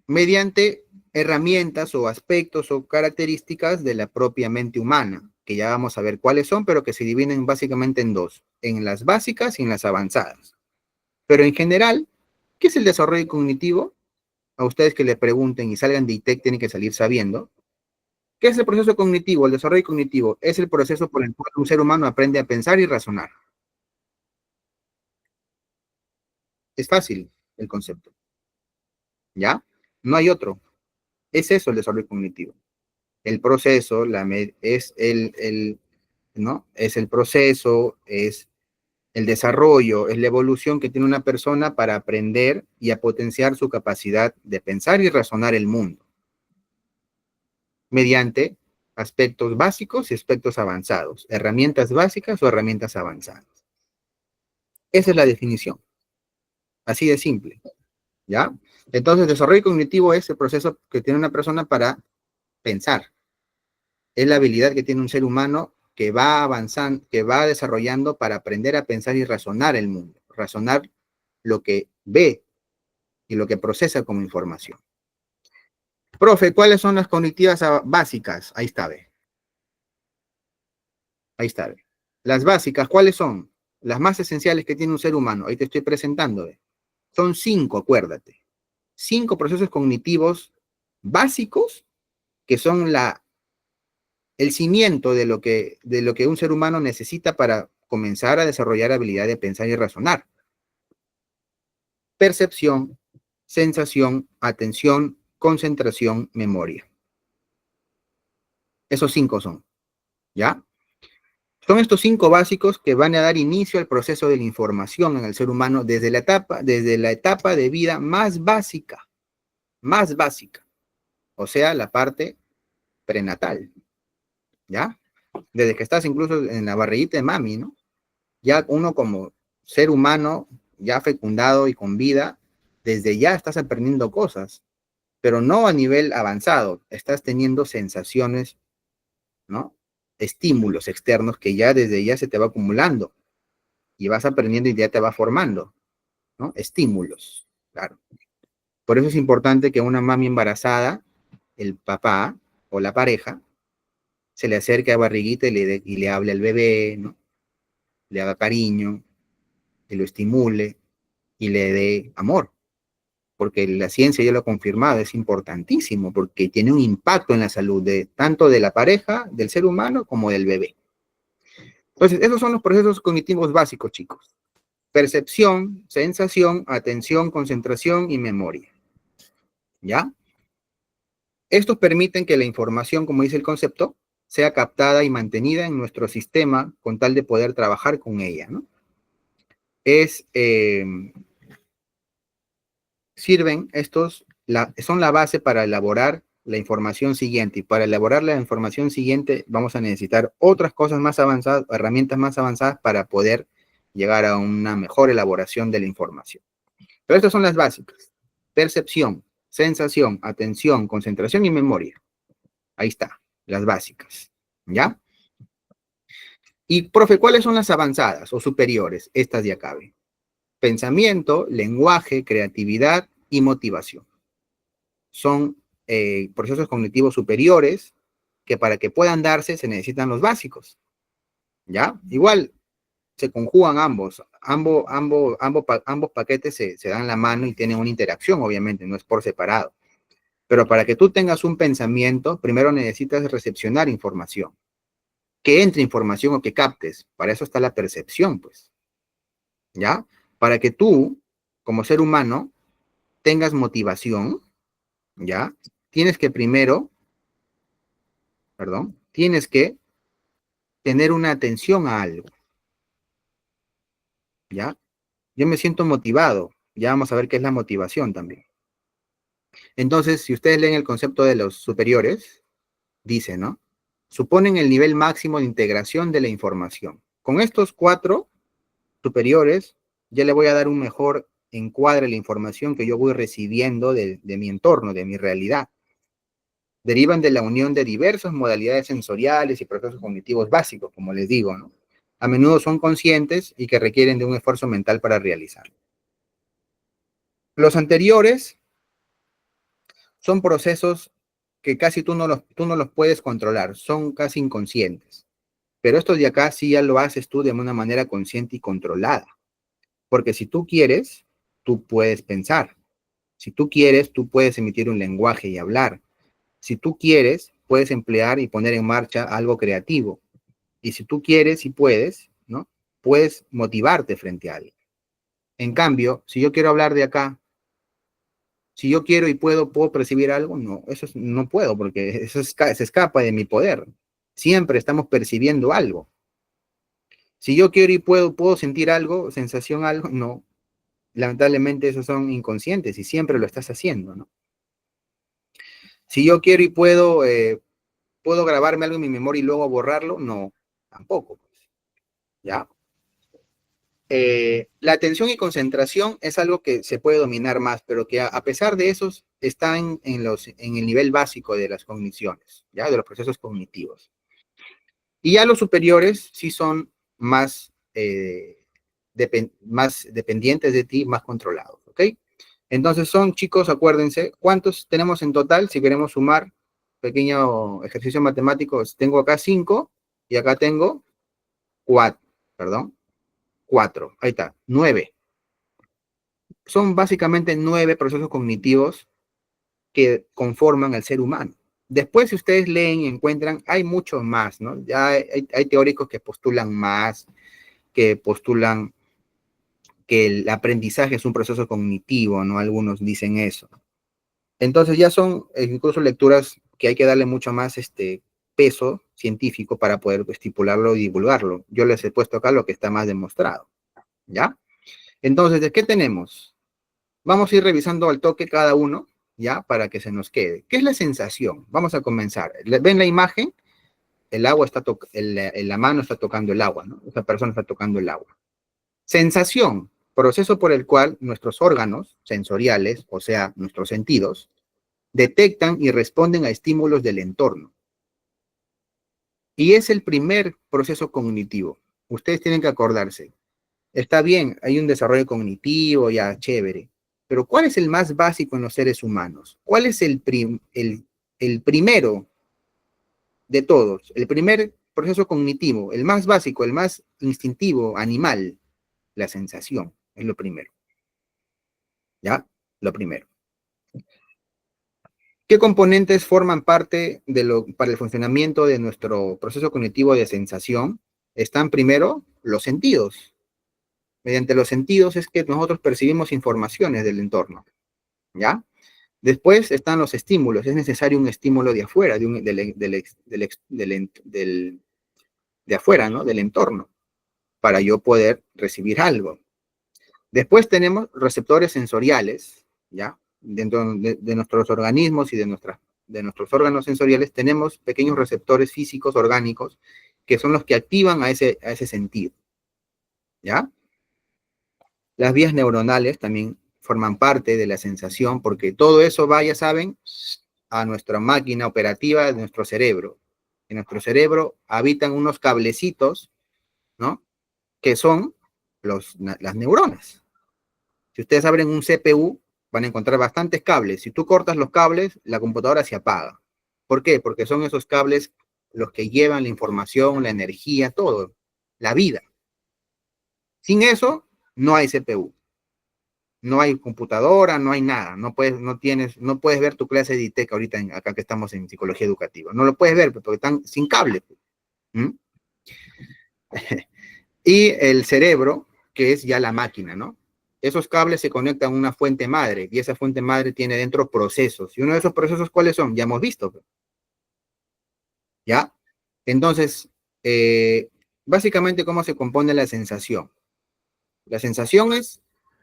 Mediante herramientas o aspectos o características de la propia mente humana, que ya vamos a ver cuáles son, pero que se dividen básicamente en dos, en las básicas y en las avanzadas. Pero en general, ¿qué es el desarrollo cognitivo? A ustedes que le pregunten y salgan de ITEC tienen que salir sabiendo. ¿Qué es el proceso cognitivo? El desarrollo cognitivo es el proceso por el cual un ser humano aprende a pensar y razonar. Es fácil el concepto, ¿ya? No hay otro. Es eso el desarrollo cognitivo. El proceso ¿no? Es el proceso, es el desarrollo, es la evolución que tiene una persona para aprender y a potenciar su capacidad de pensar y razonar el mundo, mediante aspectos básicos y aspectos avanzados, herramientas básicas o herramientas avanzadas. Esa es la definición, así de simple, ¿ya? Entonces, desarrollo cognitivo es el proceso que tiene una persona para pensar. Es la habilidad que tiene un ser humano que va avanzando, que va desarrollando para aprender a pensar y razonar el mundo, razonar lo que ve y lo que procesa como información. Profe, ¿cuáles son las cognitivas básicas? Ahí está, ve. Ahí está, ve. Las básicas, ¿cuáles son? Las más esenciales que tiene un ser humano. Ahí te estoy presentando, ve. Son 5, acuérdate. 5 procesos cognitivos básicos que son el cimiento de lo que un ser humano necesita para comenzar a desarrollar habilidad de pensar y razonar. Percepción, sensación, atención, concentración, memoria. Esos 5 son, ¿ya? Son estos 5 básicos que van a dar inicio al proceso de la información en el ser humano desde la etapa de vida más básica, o sea, la parte prenatal, ¿ya? Desde que estás incluso en la barriguita de mami, ¿no? Ya uno como ser humano, ya fecundado y con vida, desde ya estás aprendiendo cosas, pero no a nivel avanzado, estás teniendo sensaciones ¿no? Estímulos externos que ya desde ya se te va acumulando y vas aprendiendo y ya te va formando, ¿no? Estímulos, claro. Por eso es importante que una mami embarazada, el papá o la pareja, se le acerque a barriguita y le hable al bebé, ¿no? Le haga cariño, y lo estimule y le dé amor. Porque la ciencia ya lo ha confirmado, es importantísimo, porque tiene un impacto en la salud de tanto de la pareja, del ser humano, como del bebé. Entonces, esos son los procesos cognitivos básicos, chicos. Percepción, sensación, atención, concentración y memoria. ¿Ya? Estos permiten que la información, como dice el concepto, sea captada y mantenida en nuestro sistema con tal de poder trabajar con ella, ¿no? Sirven estos, son la base para elaborar la información siguiente, y para elaborar la información siguiente vamos a necesitar otras cosas más avanzadas, herramientas más avanzadas para poder llegar a una mejor elaboración de la información. Pero estas son las básicas: percepción, sensación, atención, concentración y memoria. Ahí está, las básicas, ¿ya? Y, profe, ¿cuáles son las avanzadas o superiores? Estas de acá, ¿ven? Pensamiento, lenguaje, creatividad y motivación. Son procesos cognitivos superiores que para que puedan darse se necesitan los básicos, ¿ya? Igual se conjugan ambos paquetes se dan la mano y tienen una interacción, obviamente, no es por separado. Pero para que tú tengas un pensamiento, primero necesitas recepcionar información. Que entre información o que captes. Para eso está la percepción, pues. ¿Ya? Para que tú, como ser humano, tengas motivación, ¿ya? Tienes que primero, tienes que tener una atención a algo, ¿ya? Yo me siento motivado. Ya vamos a ver qué es la motivación también. Entonces, si ustedes leen el concepto de los superiores, dice, ¿no? Suponen el nivel máximo de integración de la información. Con estos 4 superiores, ya le voy a dar un mejor encuadre a la información que yo voy recibiendo de mi entorno, de mi realidad. Derivan de la unión de diversas modalidades sensoriales y procesos cognitivos básicos, como les digo, ¿no? A menudo son conscientes y que requieren de un esfuerzo mental para realizarlo. Los anteriores son procesos que casi tú no los puedes controlar, son casi inconscientes. Pero estos de acá sí ya lo haces tú de una manera consciente y controlada. Porque si tú quieres, tú puedes pensar. Si tú quieres, tú puedes emitir un lenguaje y hablar. Si tú quieres, puedes emplear y poner en marcha algo creativo. Y si tú quieres y puedes, ¿no? Puedes motivarte frente a alguien. En cambio, si yo quiero hablar de acá, si yo quiero y puedo percibir algo, no, no puedo, porque eso se escapa de mi poder. Siempre estamos percibiendo algo. Si yo quiero y puedo sentir algo, sensación, algo, no. Lamentablemente esos son inconscientes y siempre lo estás haciendo, ¿no? Si yo quiero y puedo grabarme algo en mi memoria y luego borrarlo, no, tampoco, pues, ¿ya? La atención y concentración es algo que se puede dominar más, pero que a pesar de eso está en el nivel básico de las cogniciones, ¿ya? De los procesos cognitivos. Y ya los superiores sí son más dependientes de ti, más controlados, ¿ok? Entonces son, chicos, acuérdense, ¿cuántos tenemos en total? Si queremos sumar, pequeño ejercicio matemático, tengo acá 5 y acá tengo 4, ahí está, 9. Son básicamente 9 procesos cognitivos que conforman al ser humano. Después, si ustedes leen y encuentran, hay muchos más, ¿no? Ya hay teóricos que postulan más, que postulan que el aprendizaje es un proceso cognitivo, ¿no? Algunos dicen eso. Entonces ya son incluso lecturas que hay que darle mucho más peso científico para poder estipularlo y divulgarlo. Yo les he puesto acá lo que está más demostrado, ¿ya? Entonces, ¿de qué tenemos? Vamos a ir revisando al toque cada uno, ¿ya? Para que se nos quede. ¿Qué es la sensación? Vamos a comenzar. ¿Ven la imagen? El agua está la mano está tocando el agua, ¿no? Esa persona está tocando el agua. Sensación, proceso por el cual nuestros órganos sensoriales, o sea, nuestros sentidos, detectan y responden a estímulos del entorno. Y es el primer proceso cognitivo. Ustedes tienen que acordarse. Está bien, hay un desarrollo cognitivo, ya chévere. Pero ¿cuál es el más básico en los seres humanos? ¿Cuál es el primero de todos? El primer proceso cognitivo, el más básico, el más instintivo, animal, la sensación, es lo primero. ¿Ya? Lo primero. ¿Qué componentes forman parte para el funcionamiento de nuestro proceso cognitivo de sensación? Están primero los sentidos. Mediante los sentidos es que nosotros percibimos informaciones del entorno. ¿Ya? Después están los estímulos. Es necesario un estímulo de afuera, de afuera, ¿no? Del entorno, para yo poder recibir algo. Después tenemos receptores sensoriales, ¿ya? Dentro de nuestros organismos y de nuestros órganos sensoriales tenemos pequeños receptores físicos, orgánicos, que son los que activan a ese sentido, ¿ya? Las vías neuronales también forman parte de la sensación, porque todo eso va, ya saben, a nuestra máquina operativa de nuestro cerebro. En nuestro cerebro habitan unos cablecitos, ¿no? Que son las neuronas. Si ustedes abren un CPU, van a encontrar bastantes cables. Si tú cortas los cables, la computadora se apaga. ¿Por qué? Porque son esos cables los que llevan la información, la energía, todo, la vida. Sin eso, no hay CPU. No hay computadora, no hay nada. No puedes ver tu clase de ITEC ahorita, acá que estamos en psicología educativa. No lo puedes ver porque están sin cable. ¿Mm? Y el cerebro, que es ya la máquina, ¿no? Esos cables se conectan a una fuente madre y esa fuente madre tiene dentro procesos. Y uno de esos procesos, ¿cuáles son? Ya hemos visto. ¿Ya? Entonces, básicamente, ¿cómo se compone la sensación? La sensación es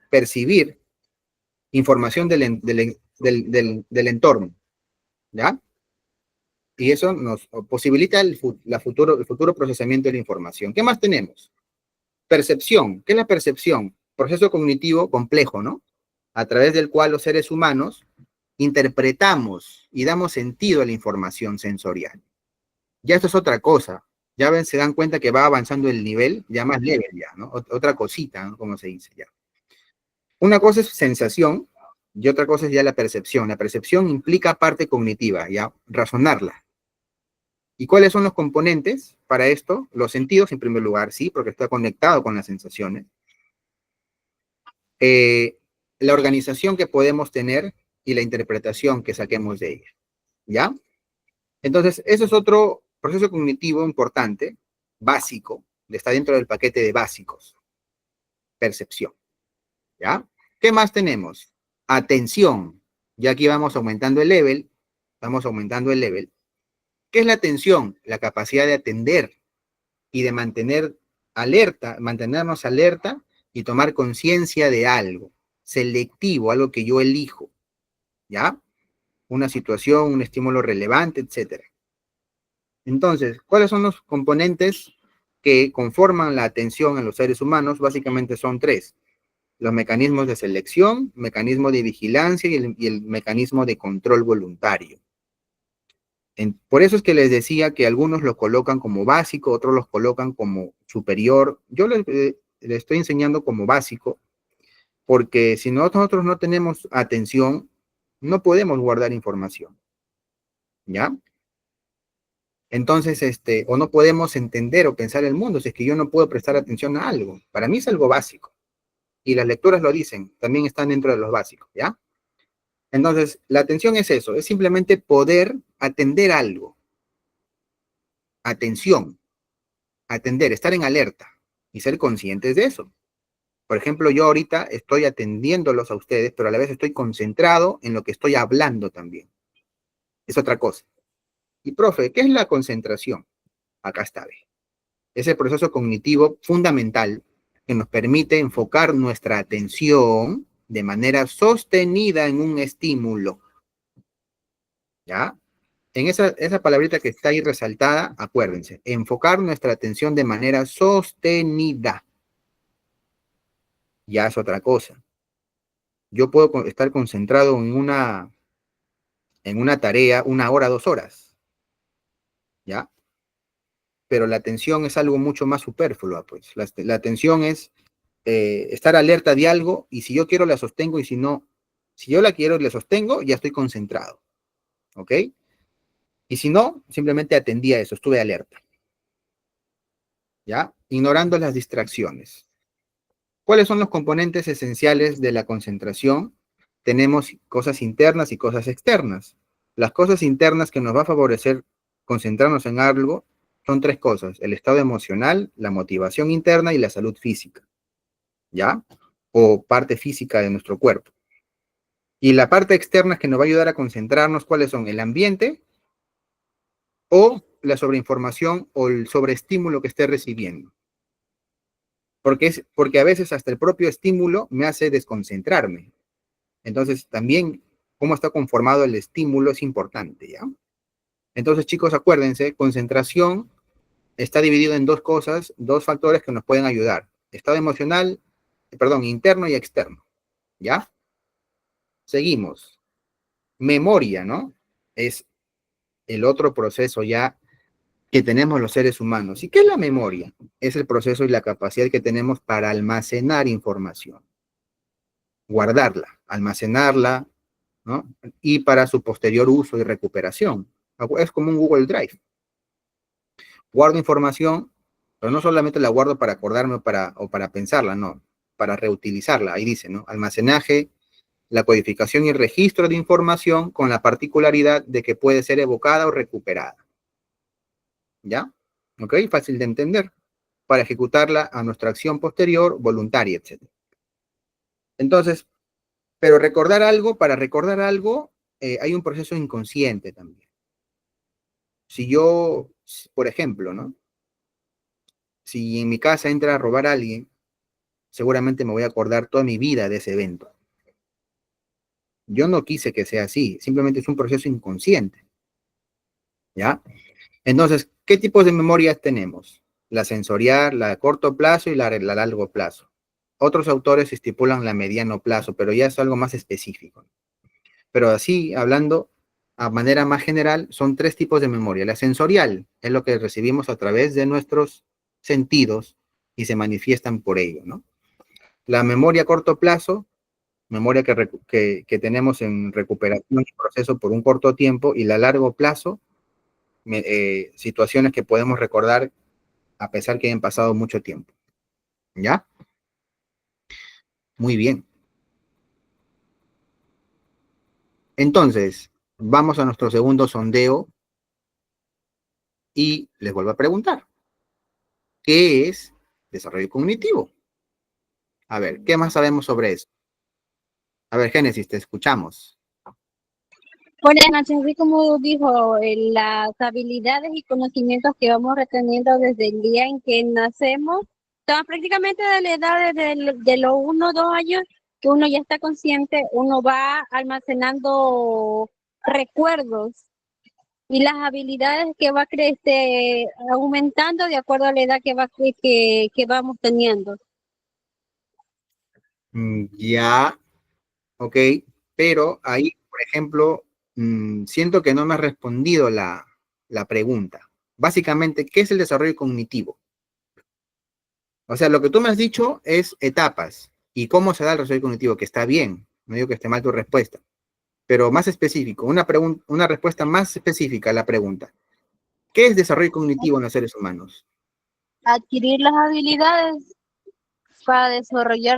percibir información del entorno, ¿ya? Y eso nos posibilita el futuro procesamiento de la información. ¿Qué más tenemos? Percepción. ¿Qué es la percepción? Proceso cognitivo complejo, ¿no? A través del cual los seres humanos interpretamos y damos sentido a la información sensorial. Ya esto es otra cosa. Ya ven, se dan cuenta que va avanzando el nivel, ya más leve ya, ¿no? Otra cosita, ¿no? Como se dice ya. Una cosa es sensación y otra cosa es ya la percepción. La percepción implica parte cognitiva, ya, razonarla. ¿Y cuáles son los componentes para esto? Los sentidos, en primer lugar, sí, porque está conectado con las sensaciones. La organización que podemos tener y la interpretación que saquemos de ella, ¿ya? Entonces, eso es otro proceso cognitivo importante, básico, está dentro del paquete de básicos. Percepción, ¿ya? ¿Qué más tenemos? Atención. Ya aquí vamos aumentando el level, ¿Qué es la atención? La capacidad de atender y de mantenernos alerta y tomar conciencia de algo selectivo, algo que yo elijo, ¿ya? Una situación, un estímulo relevante, etc. Entonces, ¿cuáles son los componentes que conforman la atención en los seres humanos? Básicamente son tres: los mecanismos de selección, mecanismo de vigilancia y el mecanismo de control voluntario. Por eso es que les decía que algunos lo colocan como básico, otros los colocan como superior. Yo les estoy enseñando como básico, porque si nosotros no tenemos atención, no podemos guardar información, ¿ya? Entonces, o no podemos entender o pensar el mundo si es que yo no puedo prestar atención a algo. Para mí es algo básico. Y las lecturas lo dicen, también están dentro de los básicos, ¿ya? Entonces, la atención es eso, es simplemente poder atender algo. Atención, atender, estar en alerta y ser conscientes de eso. Por ejemplo, yo ahorita estoy atendiéndolos a ustedes, pero a la vez estoy concentrado en lo que estoy hablando también. Es otra cosa. Y profe, ¿qué es la concentración? Acá está, ve. Es el proceso cognitivo fundamental que nos permite enfocar nuestra atención de manera sostenida en un estímulo. ¿Ya? En esa palabrita que está ahí resaltada, acuérdense, enfocar nuestra atención de manera sostenida. Ya es otra cosa. Yo puedo estar concentrado en una tarea 1 hora, 2 horas. ¿Ya? pero la atención es algo mucho más superfluo, pues. La atención es estar alerta de algo, y si yo quiero la sostengo, y si no, si yo la quiero y la sostengo, ya estoy concentrado, ¿ok? Y si no, simplemente atendí a eso, estuve alerta, ¿ya? Ignorando las distracciones. ¿Cuáles son los componentes esenciales de la concentración? Tenemos cosas internas y cosas externas. Las cosas internas que nos va a favorecer concentrarnos en algo son tres cosas: el estado emocional, la motivación interna y la salud física, ¿ya? O parte física de nuestro cuerpo. Y la parte externa que nos va a ayudar a concentrarnos, ¿cuáles son? El ambiente o la sobreinformación o el sobreestímulo que esté recibiendo. Porque a veces hasta el propio estímulo me hace desconcentrarme. Entonces también cómo está conformado el estímulo es importante, ¿ya? Entonces, chicos, acuérdense, concentración está dividido en dos cosas, dos factores que nos pueden ayudar: estado emocional, interno y externo, ¿ya? Seguimos. Memoria, ¿no? Es el otro proceso ya que tenemos los seres humanos. ¿Y qué es la memoria? Es el proceso y la capacidad que tenemos para almacenar información, guardarla, almacenarla, ¿no? Y para su posterior uso y recuperación. Es como un Google Drive. Guardo información, pero no solamente la guardo para acordarme o para pensarla, no, para reutilizarla. Ahí dice, ¿no? Almacenaje, la codificación y registro de información con la particularidad de que puede ser evocada o recuperada. ¿Ya? ¿Ok? Fácil de entender. Para ejecutarla a nuestra acción posterior, voluntaria, etc. Entonces, pero para recordar algo, hay un proceso inconsciente también. Si yo, por ejemplo, ¿no? Si en mi casa entra a robar a alguien, seguramente me voy a acordar toda mi vida de ese evento. Yo no quise que sea así, simplemente es un proceso inconsciente, ¿ya? Entonces, ¿qué tipos de memorias tenemos? La sensorial, la de corto plazo y la de largo plazo. Otros autores estipulan la mediano plazo, pero ya es algo más específico. Pero así, hablando a manera más general, son tres tipos de memoria. La sensorial es lo que recibimos a través de nuestros sentidos y se manifiestan por ello, ¿no? La memoria a corto plazo, memoria que tenemos en recuperación y proceso por un corto tiempo, y la largo plazo, situaciones que podemos recordar a pesar que hayan pasado mucho tiempo. ¿Ya? Muy bien. Entonces, vamos a nuestro segundo sondeo y les vuelvo a preguntar: ¿qué es desarrollo cognitivo? A ver, ¿qué más sabemos sobre eso? A ver, Génesis, te escuchamos. Buenas noches, así como dijo, las habilidades y conocimientos que vamos reteniendo desde el día en que nacemos, son prácticamente de la edad de los 1 o 2 años que uno ya está consciente, uno va almacenando recuerdos y las habilidades que va aumentando de acuerdo a la edad que vamos teniendo. Ya, ok, pero ahí, por ejemplo, siento que no me has respondido la pregunta. Básicamente, ¿qué es el desarrollo cognitivo? O sea, lo que tú me has dicho es etapas y cómo se da el desarrollo cognitivo, que está bien, no digo que esté mal tu respuesta, pero más específico, una respuesta más específica a la pregunta. ¿Qué es desarrollo cognitivo en los seres humanos? Adquirir las habilidades para desarrollar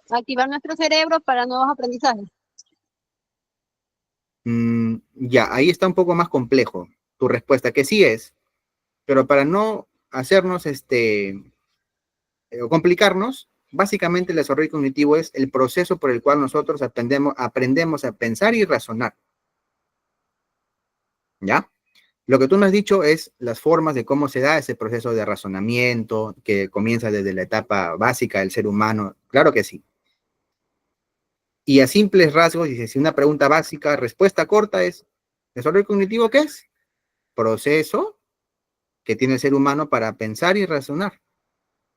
activar nuestro cerebro para nuevos aprendizajes. Ya, ahí está un poco más complejo tu respuesta, que sí es, pero para no hacernos o complicarnos, básicamente el desarrollo cognitivo es el proceso por el cual nosotros aprendemos a pensar y razonar. ¿Ya? Lo que tú me has dicho es las formas de cómo se da ese proceso de razonamiento que comienza desde la etapa básica del ser humano. Claro que sí. Y a simples rasgos, dice, si una pregunta básica, respuesta corta es: ¿desarrollo cognitivo qué es? Proceso que tiene el ser humano para pensar y razonar.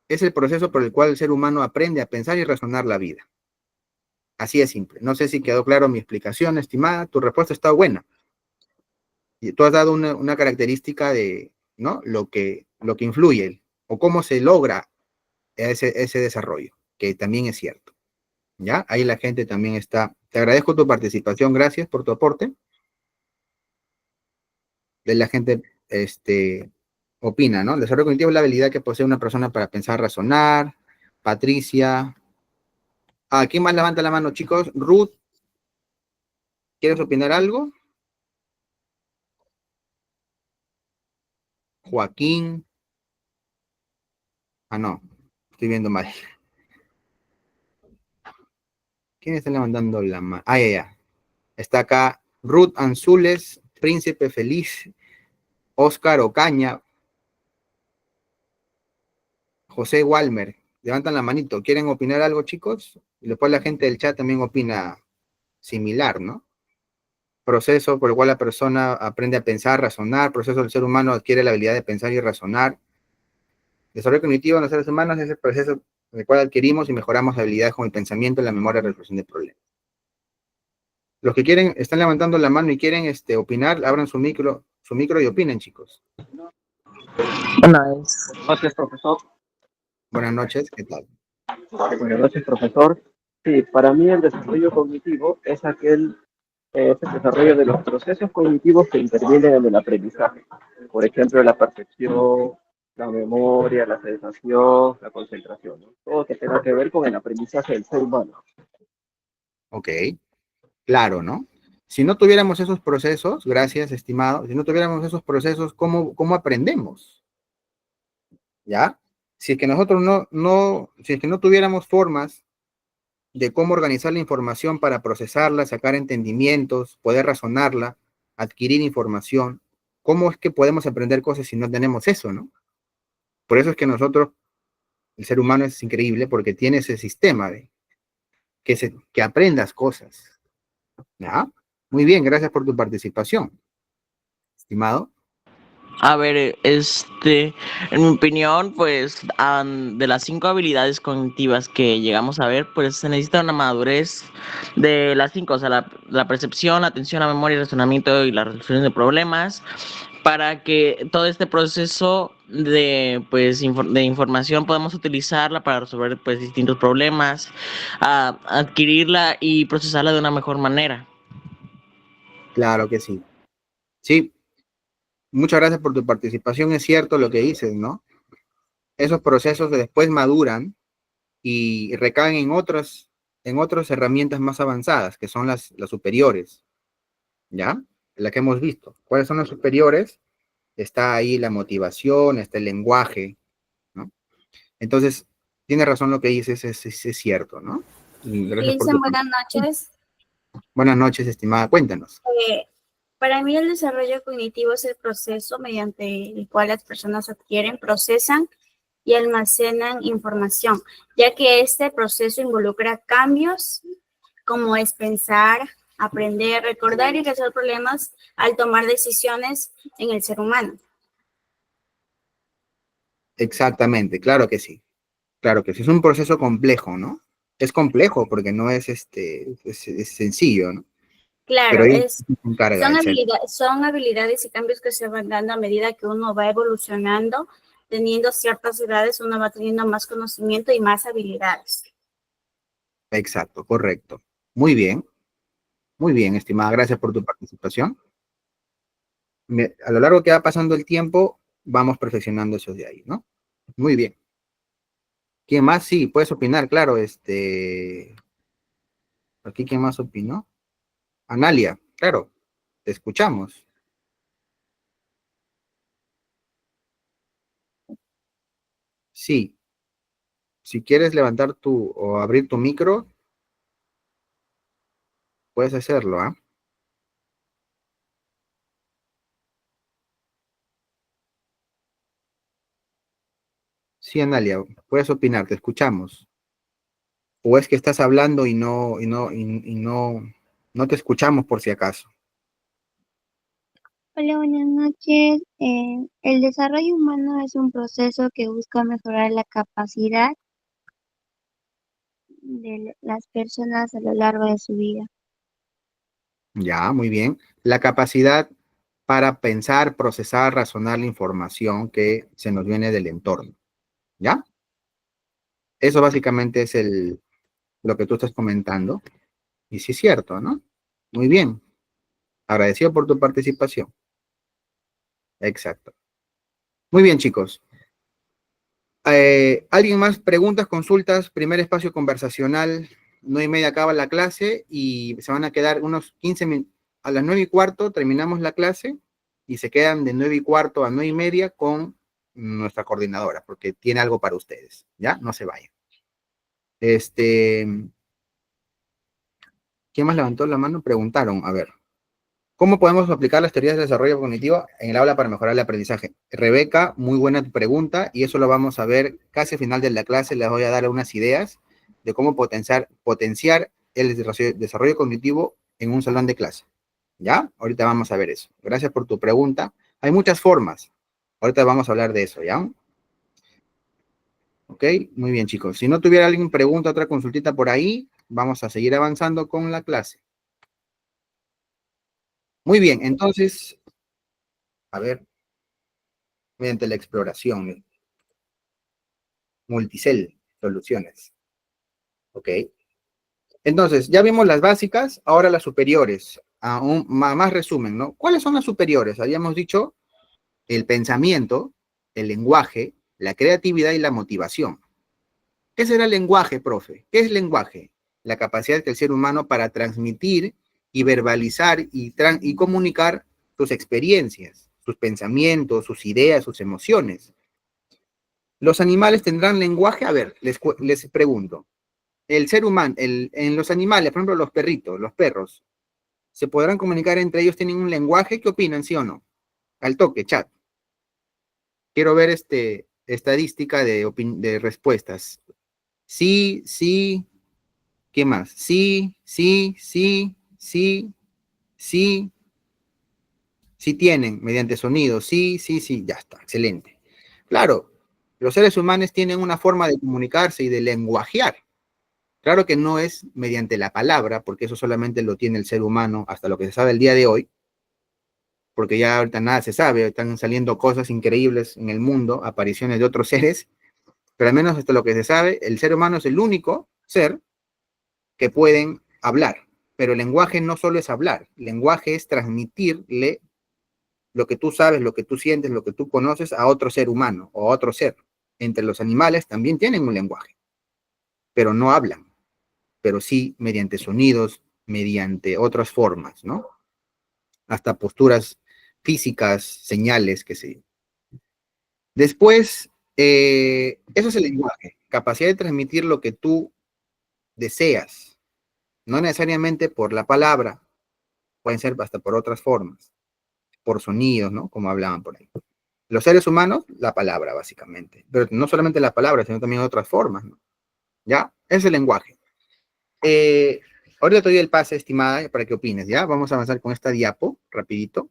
Es el proceso por el cual el ser humano aprende a pensar y razonar la vida. Así es simple. No sé si quedó claro mi explicación, estimada. Tu respuesta está buena. Y tú has dado una característica de, ¿no? Lo que influye o cómo se logra ese desarrollo, que también es cierto. ¿Ya? Ahí la gente también está. Te agradezco tu participación, gracias por tu aporte. De la gente opina, ¿no? El desarrollo cognitivo es la habilidad que posee una persona para pensar, razonar. Patricia. ¿Quién más levanta la mano, chicos? Ruth, ¿quieres opinar algo? Joaquín. No, estoy viendo mal. ¿Quién está levantando la mano? Ya. Está acá Ruth Anzules, Príncipe Feliz, Oscar Ocaña, José Walmer. Levantan la manito. ¿Quieren opinar algo, chicos? Y después la gente del chat también opina similar, ¿no? Proceso por el cual la persona aprende a pensar, razonar. Proceso del ser humano adquiere la habilidad de pensar y razonar. Desarrollo cognitivo en los seres humanos es el proceso en el cual adquirimos y mejoramos habilidades como el pensamiento, la memoria y la resolución de problemas. Los que quieren, están levantando la mano y quieren opinar, abran su micro y opinen, chicos. Buenas noches, profesor. Buenas noches, ¿qué tal? Buenas noches, profesor. Sí, para mí el desarrollo cognitivo es el desarrollo de los procesos cognitivos que intervienen en el aprendizaje. Por ejemplo, la percepción, la memoria, la sensación, la concentración, ¿no? Todo que tenga que ver con el aprendizaje del ser humano. Ok, claro, ¿no? Si no tuviéramos esos procesos, gracias, estimado, si no tuviéramos esos procesos, ¿cómo aprendemos? ¿Ya? Si es que nosotros si es que no tuviéramos formas de cómo organizar la información para procesarla, sacar entendimientos, poder razonarla, adquirir información, ¿cómo es que podemos aprender cosas si no tenemos eso, no? Por eso es que nosotros, el ser humano es increíble porque tiene ese sistema de que aprendas cosas, ¿ya? Muy bien, gracias por tu participación, estimado. A ver, en mi opinión, pues, de las 5 habilidades cognitivas que llegamos a ver, pues se necesita una madurez de las 5, o sea, la percepción, la atención, la memoria, el razonamiento y la resolución de problemas, para que todo este proceso de información podamos utilizarla para resolver, pues, distintos problemas, adquirirla y procesarla de una mejor manera. Claro que sí. Sí, muchas gracias por tu participación. Es cierto lo que dices, ¿no? Esos procesos después maduran y recaen en otras herramientas más avanzadas, que son las superiores, ¿ya? La que hemos visto. ¿Cuáles son las superiores? Está ahí la motivación, está el lenguaje, ¿no? Entonces, tiene razón lo que dices, es cierto, ¿no? Y gracias por Ilse, tu... buenas noches. Buenas noches, estimada, cuéntanos. Para mí el desarrollo cognitivo es el proceso mediante el cual las personas adquieren, procesan y almacenan información, ya que este proceso involucra cambios como es pensar, aprender, recordar y resolver problemas al tomar decisiones en el ser humano. Exactamente, claro que sí. Claro que sí, es un proceso complejo, ¿no? Es complejo porque no es es sencillo, ¿no? Pero Claro, ahí se encarga el ser. son habilidades y cambios que se van dando a medida que uno va evolucionando, teniendo ciertas edades, uno va teniendo más conocimiento y más habilidades. Exacto, correcto. Muy bien, estimada, gracias por tu participación. A lo largo que va pasando el tiempo, vamos perfeccionando eso de ahí, ¿no? Muy bien. ¿Quién más? Sí, puedes opinar, claro, aquí, ¿quién más opinó? Analia, claro, te escuchamos. Sí, si quieres levantar o abrir tu micro, puedes hacerlo, ¿ah? Sí, Analia, puedes opinar, te escuchamos. O es que estás hablando y no te escuchamos por si acaso. Hola, buenas noches. El desarrollo humano es un proceso que busca mejorar la capacidad de las personas a lo largo de su vida. Ya, muy bien. La capacidad para pensar, procesar, razonar la información que se nos viene del entorno. ¿Ya? Eso básicamente es lo que tú estás comentando. Y sí es cierto, ¿no? Muy bien. Agradecido por tu participación. Exacto. Muy bien, chicos. ¿Alguien más? Preguntas, consultas, primer espacio conversacional, 9:30 acaba la clase y se van a quedar unos 15 minutos. A las 9:15 terminamos la clase y se quedan de 9:15 a 9:30 con nuestra coordinadora, porque tiene algo para ustedes, ¿ya? No se vayan. ¿Quién más levantó la mano? Preguntaron, a ver. ¿Cómo podemos aplicar las teorías de desarrollo cognitivo en el aula para mejorar el aprendizaje? Rebeca, muy buena tu pregunta, y eso lo vamos a ver casi al final de la clase. Les voy a dar unas ideas de cómo potenciar el desarrollo cognitivo en un salón de clase. ¿Ya? Ahorita vamos a ver eso. Gracias por tu pregunta. Hay muchas formas. Ahorita vamos a hablar de eso, ¿ya? Ok, muy bien, chicos. Si no tuviera alguien pregunta, otra consultita por ahí, vamos a seguir avanzando con la clase. Muy bien, entonces, a ver, mediante la exploración, multicell, soluciones. Ok. Entonces, ya vimos las básicas, ahora las superiores. Más resumen, ¿no? ¿Cuáles son las superiores? Habíamos dicho el pensamiento, el lenguaje, la creatividad y la motivación. ¿Qué será el lenguaje, profe? ¿Qué es lenguaje? La capacidad del ser humano para transmitir y verbalizar y comunicar sus experiencias, sus pensamientos, sus ideas, sus emociones. ¿Los animales tendrán lenguaje? A ver, les pregunto. El ser humano, en los animales, por ejemplo, los perritos, los perros, ¿se podrán comunicar entre ellos? ¿Tienen un lenguaje? ¿Qué opinan, sí o no? Al toque, chat. Quiero ver estadística de respuestas. Sí, sí. ¿Qué más? Sí, sí, sí, sí, sí. Sí tienen, mediante sonido. Sí, sí, sí, ya está, excelente. Claro, los seres humanos tienen una forma de comunicarse y de lenguajear. Claro que no es mediante la palabra, porque eso solamente lo tiene el ser humano hasta lo que se sabe el día de hoy, porque ya ahorita nada se sabe, están saliendo cosas increíbles en el mundo, apariciones de otros seres, pero al menos hasta lo que se sabe, el ser humano es el único ser que pueden hablar, pero el lenguaje no solo es hablar, el lenguaje es transmitirle lo que tú sabes, lo que tú sientes, lo que tú conoces a otro ser humano o a otro ser. Entre los animales también tienen un lenguaje, pero no hablan, pero sí mediante sonidos, mediante otras formas, ¿no? Hasta posturas físicas, señales, qué sé yo. Después, eso es el lenguaje, capacidad de transmitir lo que tú deseas, no necesariamente por la palabra, pueden ser hasta por otras formas, por sonidos, ¿no? Como hablaban por ahí. Los seres humanos, la palabra, básicamente. Pero no solamente la palabra, sino también otras formas, ¿no? ¿Ya? Ese es el lenguaje. Ahorita te doy el pase, estimada, para que opines, ¿ya? Vamos a avanzar con esta diapo, rapidito.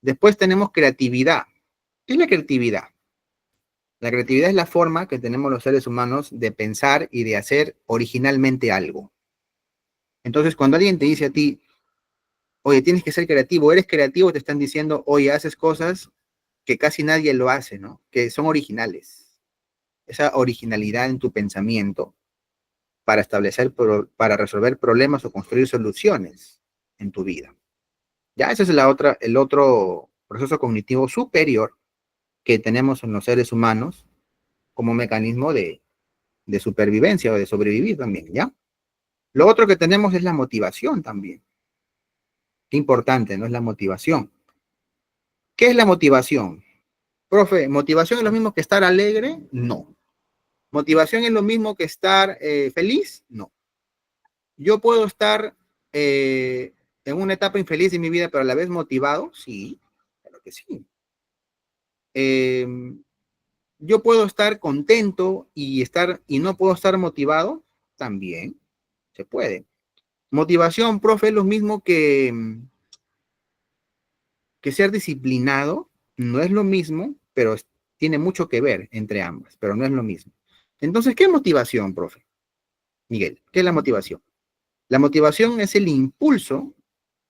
Después tenemos creatividad. ¿Qué es la creatividad? La creatividad es la forma que tenemos los seres humanos de pensar y de hacer originalmente algo. Entonces, cuando alguien te dice a ti, oye, tienes que ser creativo, eres creativo, te están diciendo, oye, haces cosas que casi nadie lo hace, ¿no? Que son originales. Esa originalidad en tu pensamiento para para resolver problemas o construir soluciones en tu vida. Ya, ese es el otro proceso cognitivo superior que tenemos en los seres humanos como mecanismo de supervivencia o de sobrevivir también, ¿ya? Lo otro que tenemos es la motivación también. Qué importante, ¿no? Es la motivación. ¿Qué es la motivación? Profe, ¿motivación es lo mismo que estar alegre? No. ¿Motivación es lo mismo que estar feliz? No. ¿Yo puedo estar en una etapa infeliz de mi vida, pero a la vez motivado? Sí, claro que sí. ¿Yo puedo estar contento y no puedo estar motivado? También se puede. Motivación, profe, es lo mismo que ser disciplinado. No es lo mismo, pero tiene mucho que ver entre ambas, pero no es lo mismo. Entonces, ¿qué es motivación, profe? Miguel, ¿qué es la motivación? La motivación es el impulso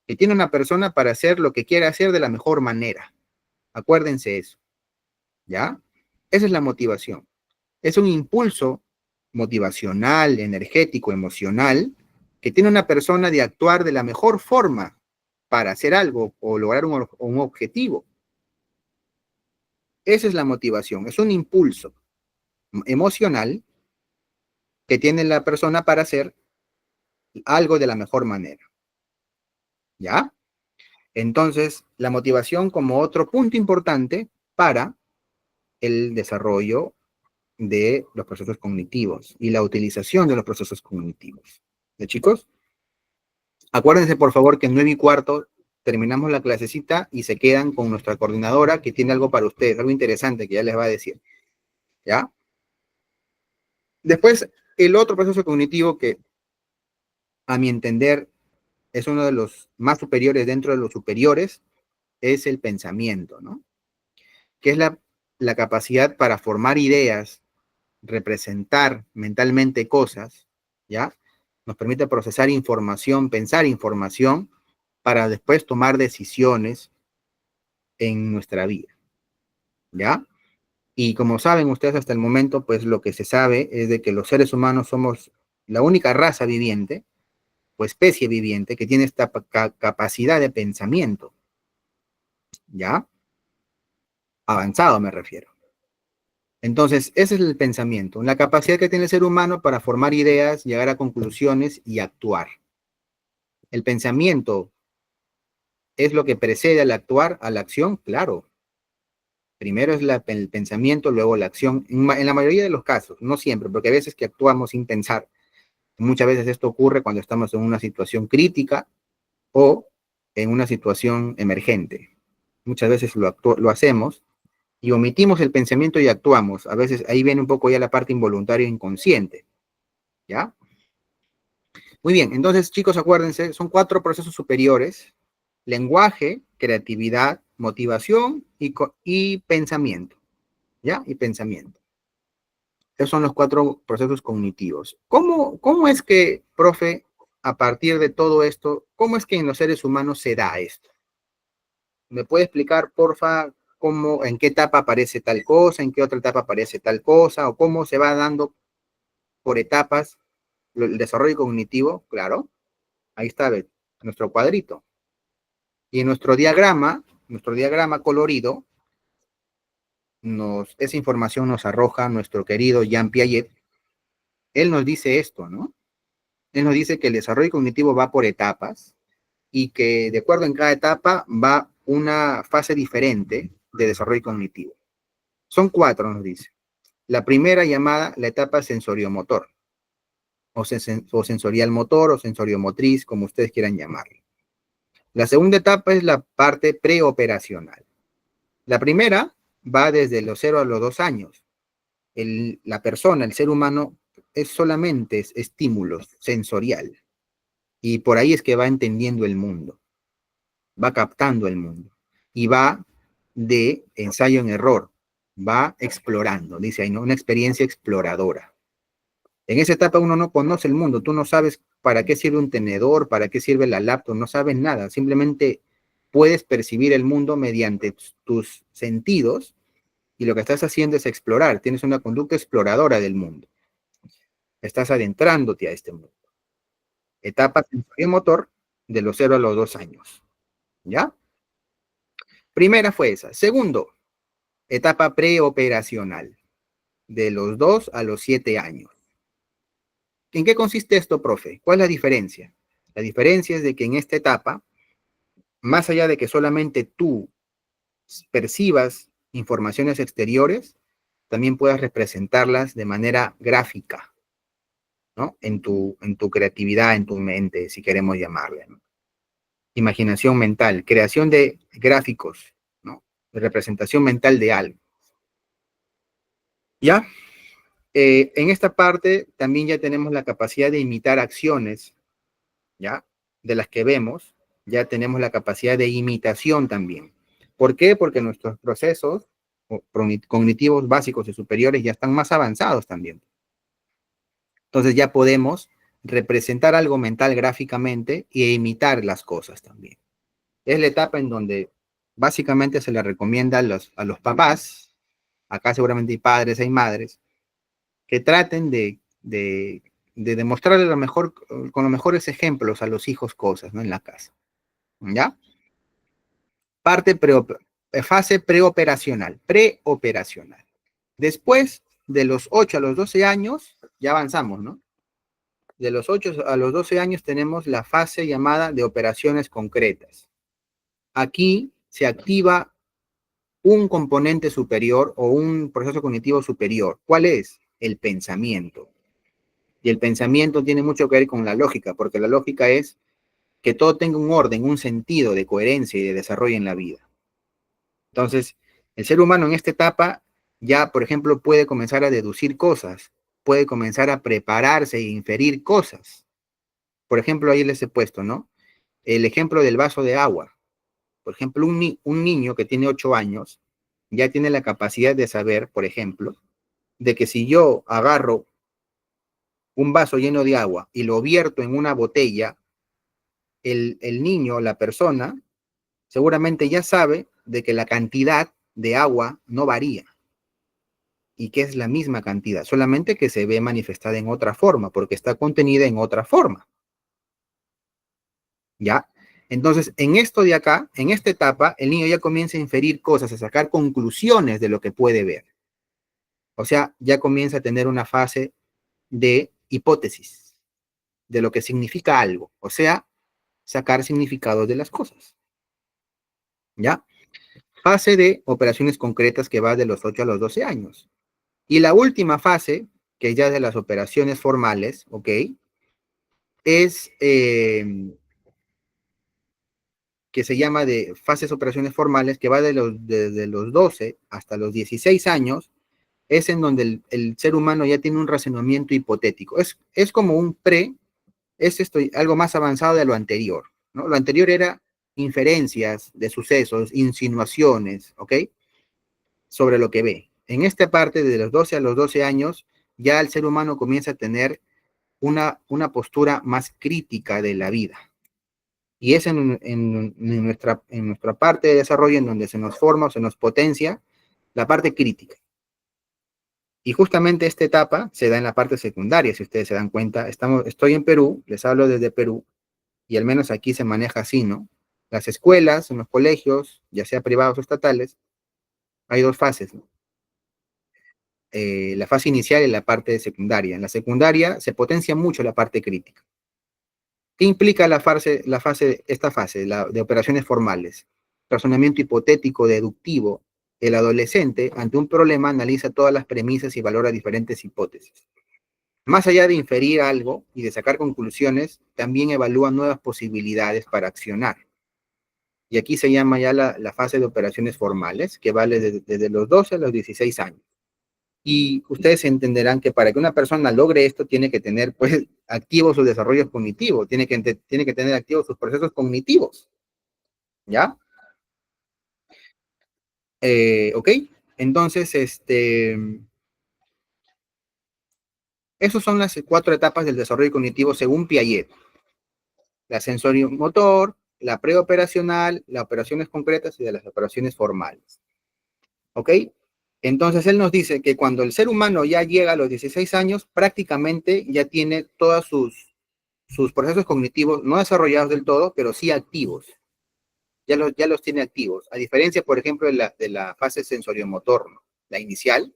que tiene una persona para hacer lo que quiere hacer de la mejor manera. Acuérdense eso, ¿ya? Esa es la motivación. Es un impulso motivacional, energético, emocional, que tiene una persona de actuar de la mejor forma para hacer algo o lograr un objetivo. Esa es la motivación, es un impulso emocional que tiene la persona para hacer algo de la mejor manera. ¿Ya? Entonces, la motivación como otro punto importante para el desarrollo de los procesos cognitivos y la utilización de los procesos cognitivos. ¿De chicos? Acuérdense, por favor, que en 9:15 terminamos la clasecita y se quedan con nuestra coordinadora que tiene algo para ustedes, algo interesante que ya les va a decir. ¿Ya? Después, el otro proceso cognitivo que, a mi entender, es uno de los más superiores dentro de los superiores, es el pensamiento, ¿no? Que es la capacidad para formar ideas, representar mentalmente cosas, ¿ya? Nos permite procesar información, pensar información, para después tomar decisiones en nuestra vida, ¿ya? Y como saben ustedes hasta el momento, pues lo que se sabe es de que los seres humanos somos la única raza viviente, o especie viviente, que tiene esta capacidad de pensamiento, ¿ya? Avanzado me refiero. Entonces, ese es el pensamiento, la capacidad que tiene el ser humano para formar ideas, llegar a conclusiones y actuar. El pensamiento es lo que precede al actuar, a la acción, claro. Primero es el pensamiento, luego la acción, en la mayoría de los casos, no siempre, porque a veces que actuamos sin pensar. Muchas veces esto ocurre cuando estamos en una situación crítica o en una situación emergente. Muchas veces lo hacemos y omitimos el pensamiento y actuamos. A veces ahí viene un poco ya la parte involuntaria e inconsciente, ¿ya? Muy bien, entonces chicos, acuérdense, son 4 procesos superiores: lenguaje, creatividad, motivación y pensamiento, ¿ya? Y pensamiento. Esos son los 4 procesos cognitivos. ¿Cómo es que, profe, a partir de todo esto, cómo es que en los seres humanos se da esto? ¿Me puede explicar, porfa, en qué etapa aparece tal cosa, en qué otra etapa aparece tal cosa, o cómo se va dando por etapas el desarrollo cognitivo? Claro, ahí está nuestro cuadrito. Y en nuestro diagrama colorido, esa información nos arroja nuestro querido Jean Piaget. Él nos dice esto, ¿no? Él nos dice que el desarrollo cognitivo va por etapas y que de acuerdo en cada etapa va una fase diferente de desarrollo cognitivo. Son 4, nos dice. La primera llamada la etapa sensoriomotor, o sensorial motor, o sensoriomotriz, como ustedes quieran llamarlo. La segunda etapa es la parte preoperacional. La primera va desde los 0 a los 2 años. La persona, el ser humano, es solamente estímulos sensorial. Y por ahí es que va entendiendo el mundo, va captando el mundo. Y va de ensayo en error, va explorando, dice ahí, ¿no? Una experiencia exploradora. En esa etapa uno no conoce el mundo, tú no sabes para qué sirve un tenedor, para qué sirve la laptop, no sabes nada, simplemente puedes percibir el mundo mediante tus sentidos y lo que estás haciendo es explorar, tienes una conducta exploradora del mundo. Estás adentrándote a este mundo. Etapa sensoriomotor de los 0 a los 2 años. ¿Ya? Primera fue esa. Segundo, etapa preoperacional, de los 2 a los 7 años. ¿En qué consiste esto, profe? ¿Cuál es la diferencia? La diferencia es de que en esta etapa, más allá de que solamente tú percibas informaciones exteriores, también puedas representarlas de manera gráfica, ¿no? En tu creatividad, en tu mente, si queremos llamarle, ¿no? Imaginación mental, creación de gráficos, ¿no? De representación mental de algo. ¿Ya? En esta parte también ya tenemos la capacidad de imitar acciones, ¿ya? De las que vemos, ya tenemos la capacidad de imitación también. ¿Por qué? Porque nuestros procesos cognitivos básicos y superiores ya están más avanzados también. Entonces ya podemos representar algo mental gráficamente e imitar las cosas también. Es la etapa en donde básicamente se le recomienda a los papás, acá seguramente hay padres, hay madres, que traten de demostrarle con los mejores ejemplos a los hijos cosas, ¿no? En la casa. ¿Ya? Fase preoperacional. Después de los 8 a los 12 años, ya avanzamos, ¿no? De los 8 a los 12 años tenemos la fase llamada de operaciones concretas. Aquí se activa un componente superior o un proceso cognitivo superior. ¿Cuál es? El pensamiento. Y el pensamiento tiene mucho que ver con la lógica, porque la lógica es que todo tenga un orden, un sentido de coherencia y de desarrollo en la vida. Entonces, el ser humano en esta etapa ya, por ejemplo, puede comenzar a deducir cosas, puede comenzar a prepararse e inferir cosas. Por ejemplo, ahí les he puesto, ¿no? El ejemplo del vaso de agua. Por ejemplo, un niño que tiene 8 años ya tiene la capacidad de saber, por ejemplo, de que si yo agarro un vaso lleno de agua y lo vierto en una botella, el niño, la persona, seguramente ya sabe de que la cantidad de agua no varía y que es la misma cantidad, solamente que se ve manifestada en otra forma, porque está contenida en otra forma. ¿Ya? Entonces, en esto de acá, en esta etapa, el niño ya comienza a inferir cosas, a sacar conclusiones de lo que puede ver. O sea, ya comienza a tener una fase de hipótesis, de lo que significa algo. O sea, sacar significados de las cosas. ¿Ya? Fase de operaciones concretas que va de los 8 a los 12 años. Y la última fase, que es ya de las operaciones formales, ¿ok? Es que se llama de fases operaciones formales, que va desde los 12 hasta los 16 años, es en donde el ser humano ya tiene un razonamiento hipotético. Es como un algo más avanzado de lo anterior, ¿no? Lo anterior era inferencias de sucesos, insinuaciones, ¿ok? Sobre lo que ve. En esta parte, de los 12 a los 12 años, ya el ser humano comienza a tener una postura más crítica de la vida. Y es en nuestra parte de desarrollo en donde se nos forma o se nos potencia la parte crítica. Y justamente esta etapa se da en la parte secundaria, si ustedes se dan cuenta. Estoy en Perú, les hablo desde Perú, y al menos aquí se maneja así, ¿no? Las escuelas, en los colegios, ya sea privados o estatales, hay 2 fases, ¿no? La fase inicial y la parte secundaria. En la secundaria se potencia mucho la parte crítica. ¿Qué implica esta fase de operaciones formales? Razonamiento hipotético, deductivo. El adolescente, ante un problema, analiza todas las premisas y valora diferentes hipótesis. Más allá de inferir algo y de sacar conclusiones, también evalúa nuevas posibilidades para accionar. Y aquí se llama ya la fase de operaciones formales, que vale desde los 12 a los 16 años. Y ustedes entenderán que para que una persona logre esto tiene que tener, pues, activo su desarrollo cognitivo, tiene que tener activos sus procesos cognitivos. ¿Ya? ¿Ok? Entonces, esas son las 4 etapas del desarrollo cognitivo según Piaget. La sensorio-motor, la preoperacional, las operaciones concretas y de las operaciones formales. ¿Ok? Entonces, él nos dice que cuando el ser humano ya llega a los 16 años, prácticamente ya tiene todos sus procesos cognitivos no desarrollados del todo, pero sí activos. Ya los tiene activos. A diferencia, por ejemplo, de la fase sensoriomotor, ¿no? La inicial,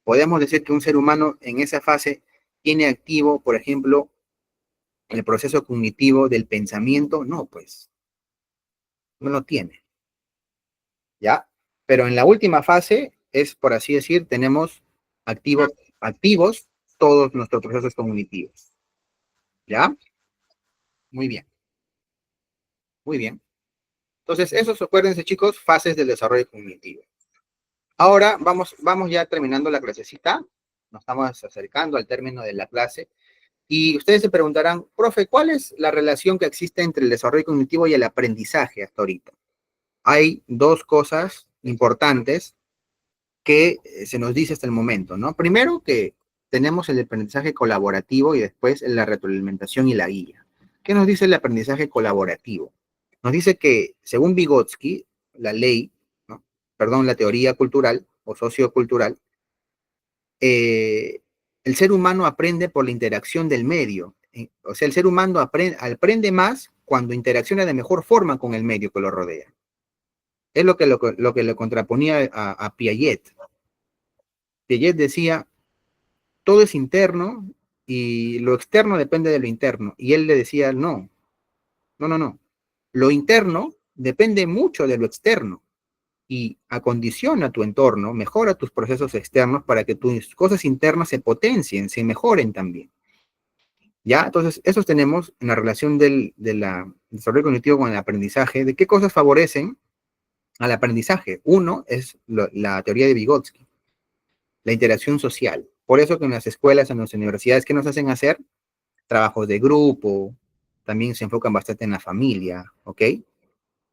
podemos decir que un ser humano en esa fase tiene activo, por ejemplo, el proceso cognitivo del pensamiento. No, pues, no lo tiene. ¿Ya? Pero en la última fase es, por así decir, tenemos activos todos nuestros procesos cognitivos. ¿Ya? Muy bien. Muy bien. Entonces, esos, acuérdense, chicos, fases del desarrollo cognitivo. Ahora vamos ya terminando la clasecita. Nos estamos acercando al término de la clase. Y ustedes se preguntarán, profe, ¿cuál es la relación que existe entre el desarrollo cognitivo y el aprendizaje hasta ahorita? Hay 2 cosas importantes que se nos dice hasta el momento, ¿no? Primero, que tenemos el aprendizaje colaborativo y después la retroalimentación y la guía. ¿Qué nos dice el aprendizaje colaborativo? Nos dice que, según Vygotsky, la ley, ¿no? Perdón, la teoría cultural o sociocultural, el ser humano aprende por la interacción del medio. O sea, el ser humano aprende más cuando interacciona de mejor forma con el medio que lo rodea. Es lo que le contraponía a Piaget. Piaget decía, todo es interno y lo externo depende de lo interno. Y él le decía, no. Lo interno depende mucho de lo externo y acondiciona tu entorno, mejora tus procesos externos para que tus cosas internas se potencien, se mejoren también. ¿Ya? Entonces, eso tenemos en la relación del desarrollo cognitivo con el aprendizaje, de qué cosas favorecen al aprendizaje. Uno es la teoría de Vygotsky, la interacción social. Por eso que en las escuelas, en las universidades, ¿qué nos hacen hacer? Trabajos de grupo, también se enfocan bastante en la familia, ¿ok?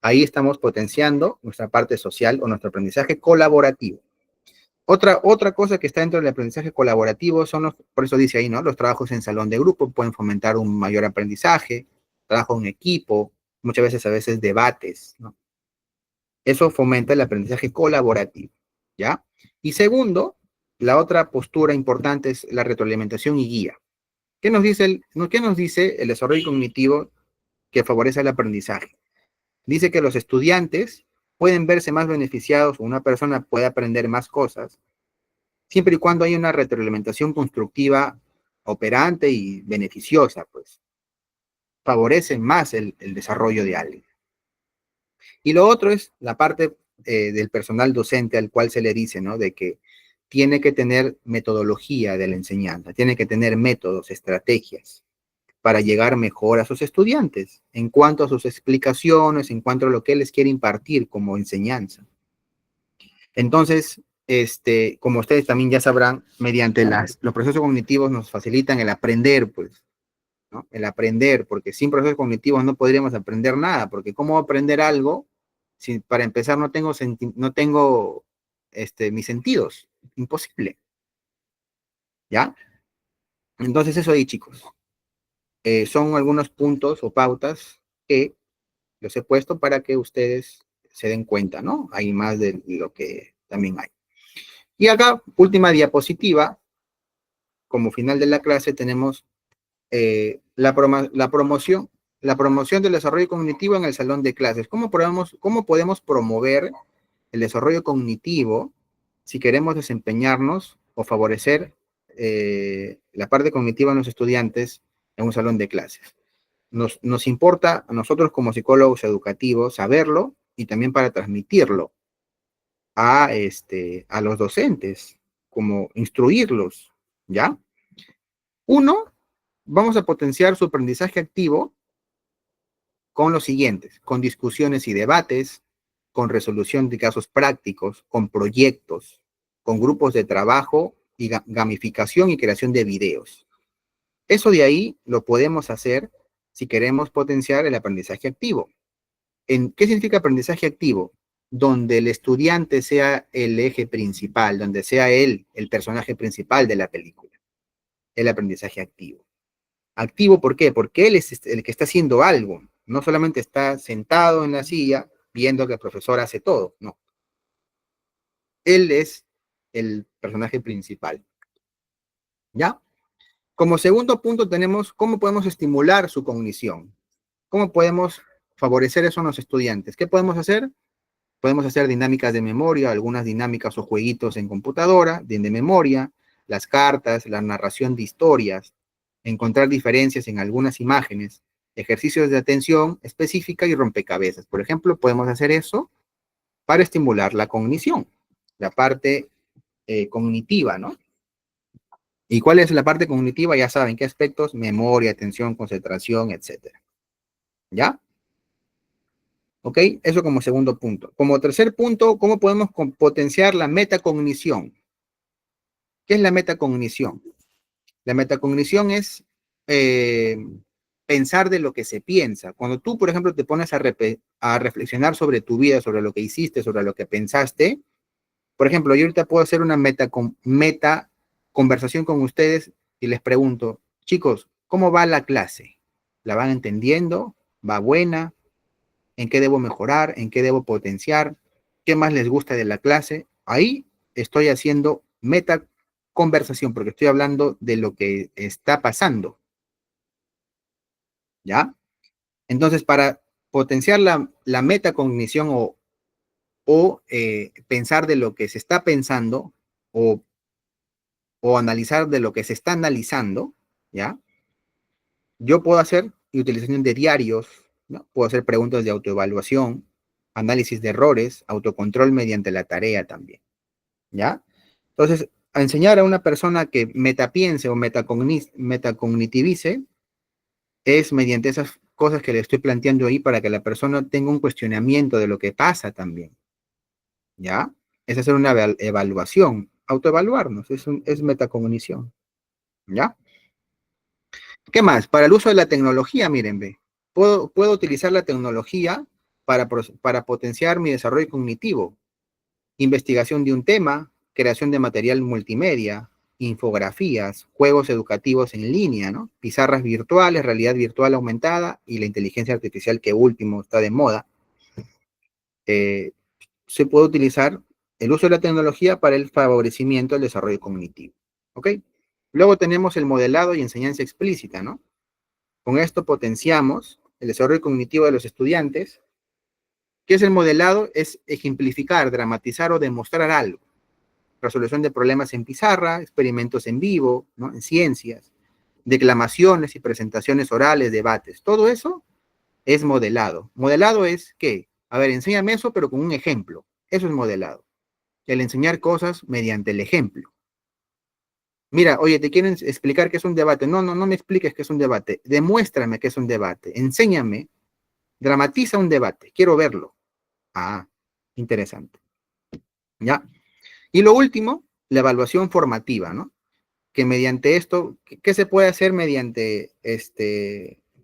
Ahí estamos potenciando nuestra parte social o nuestro aprendizaje colaborativo. Otra cosa que está dentro del aprendizaje colaborativo son por eso dice ahí, ¿no? Los trabajos en salón de grupo pueden fomentar un mayor aprendizaje, trabajo en equipo, muchas veces debates, ¿no? Eso fomenta el aprendizaje colaborativo, ¿ya? Y segundo, la otra postura importante es la retroalimentación y guía. ¿Qué nos dice el desarrollo cognitivo que favorece el aprendizaje? Dice que los estudiantes pueden verse más beneficiados o una persona puede aprender más cosas siempre y cuando haya una retroalimentación constructiva, operante y beneficiosa, pues. Favorece más el desarrollo de alguien. Y lo otro es la parte del personal docente al cual se le dice, ¿no? De que tiene que tener metodología de la enseñanza, tiene que tener métodos, estrategias para llegar mejor a sus estudiantes en cuanto a sus explicaciones, en cuanto a lo que él les quiere impartir como enseñanza. Entonces, como ustedes también ya sabrán, mediante los procesos cognitivos nos facilitan el aprender, pues, ¿no? El aprender, porque sin procesos cognitivos no podríamos aprender nada, porque ¿cómo aprender algo si para empezar no tengo mis sentidos? Imposible. ¿Ya? Entonces eso ahí, chicos. Son algunos puntos o pautas que los he puesto para que ustedes se den cuenta, ¿no? Hay más de lo que también hay. Y acá, última diapositiva, como final de la clase tenemos la promoción del desarrollo cognitivo en el salón de clases. ¿Cómo podemos promover el desarrollo cognitivo si queremos desempeñarnos o favorecer la parte cognitiva de los estudiantes en un salón de clases? Nos importa a nosotros como psicólogos educativos saberlo y también para transmitirlo a los docentes, como instruirlos, ¿ya? Uno, vamos a potenciar su aprendizaje activo con los siguientes, con discusiones y debates, con resolución de casos prácticos, con proyectos, con grupos de trabajo y gamificación y creación de videos. Eso de ahí lo podemos hacer si queremos potenciar el aprendizaje activo. ¿Qué significa aprendizaje activo? Donde el estudiante sea el eje principal, donde sea él el personaje principal de la película. El aprendizaje activo. Activo, ¿por qué? Porque él es el que está haciendo algo. No solamente está sentado en la silla viendo que el profesor hace todo, no. Él es el personaje principal. ¿Ya? Como segundo punto tenemos cómo podemos estimular su cognición. ¿Cómo podemos favorecer eso en los estudiantes? ¿Qué podemos hacer? Podemos hacer dinámicas de memoria, algunas dinámicas o jueguitos en computadora, de memoria, las cartas, la narración de historias, encontrar diferencias en algunas imágenes, ejercicios de atención específica y rompecabezas. Por ejemplo, podemos hacer eso para estimular la cognición, la parte cognitiva, ¿no? ¿Y cuál es la parte cognitiva? Ya saben qué aspectos: memoria, atención, concentración, etcétera. ¿Ya? ¿Ok? Eso como segundo punto. Como tercer punto, ¿cómo podemos potenciar la metacognición? ¿Qué es la metacognición? La metacognición es pensar de lo que se piensa. Cuando tú, por ejemplo, te pones a reflexionar sobre tu vida, sobre lo que hiciste, sobre lo que pensaste, por ejemplo, yo ahorita puedo hacer una metacognición conversación con ustedes y les pregunto, chicos, ¿cómo va la clase? ¿La van entendiendo? ¿Va buena? ¿En qué debo mejorar? ¿En qué debo potenciar? ¿Qué más les gusta de la clase? Ahí estoy haciendo meta conversación porque estoy hablando de lo que está pasando. ¿Ya? Entonces, para potenciar la metacognición o pensar de lo que se está pensando o analizar de lo que se está analizando, ¿ya? Yo puedo hacer utilización de diarios, ¿no? Puedo hacer preguntas de autoevaluación, análisis de errores, autocontrol mediante la tarea también, ¿ya? Entonces, a enseñar a una persona que metapiense o metacognitivice es mediante esas cosas que le estoy planteando ahí para que la persona tenga un cuestionamiento de lo que pasa también, ¿ya? Es hacer una evaluación, autoevaluarnos, es metacognición, ¿ya? ¿Qué más? Para el uso de la tecnología, miren, ve. Puedo utilizar la tecnología para potenciar mi desarrollo cognitivo. Investigación de un tema, creación de material multimedia, infografías, juegos educativos en línea, ¿no? Pizarras virtuales, realidad virtual aumentada y la inteligencia artificial que último está de moda. Se puede utilizar el uso de la tecnología para el favorecimiento del desarrollo cognitivo, ¿ok? Luego tenemos el modelado y enseñanza explícita, ¿no? Con esto potenciamos el desarrollo cognitivo de los estudiantes. ¿Qué es el modelado? Es ejemplificar, dramatizar o demostrar algo. Resolución de problemas en pizarra, experimentos en vivo, ¿no? En ciencias, declamaciones y presentaciones orales, debates. Todo eso es modelado. Modelado es, ¿qué? A ver, enséñame eso, pero con un ejemplo. Eso es modelado. El enseñar cosas mediante el ejemplo. Mira, oye, ¿te quieren explicar qué es un debate? No me expliques qué es un debate. Demuéstrame qué es un debate. Enséñame. Dramatiza un debate. Quiero verlo. Ah, interesante. ¿Ya? Y lo último, la evaluación formativa, ¿no? Que mediante esto, ¿qué se puede hacer mediante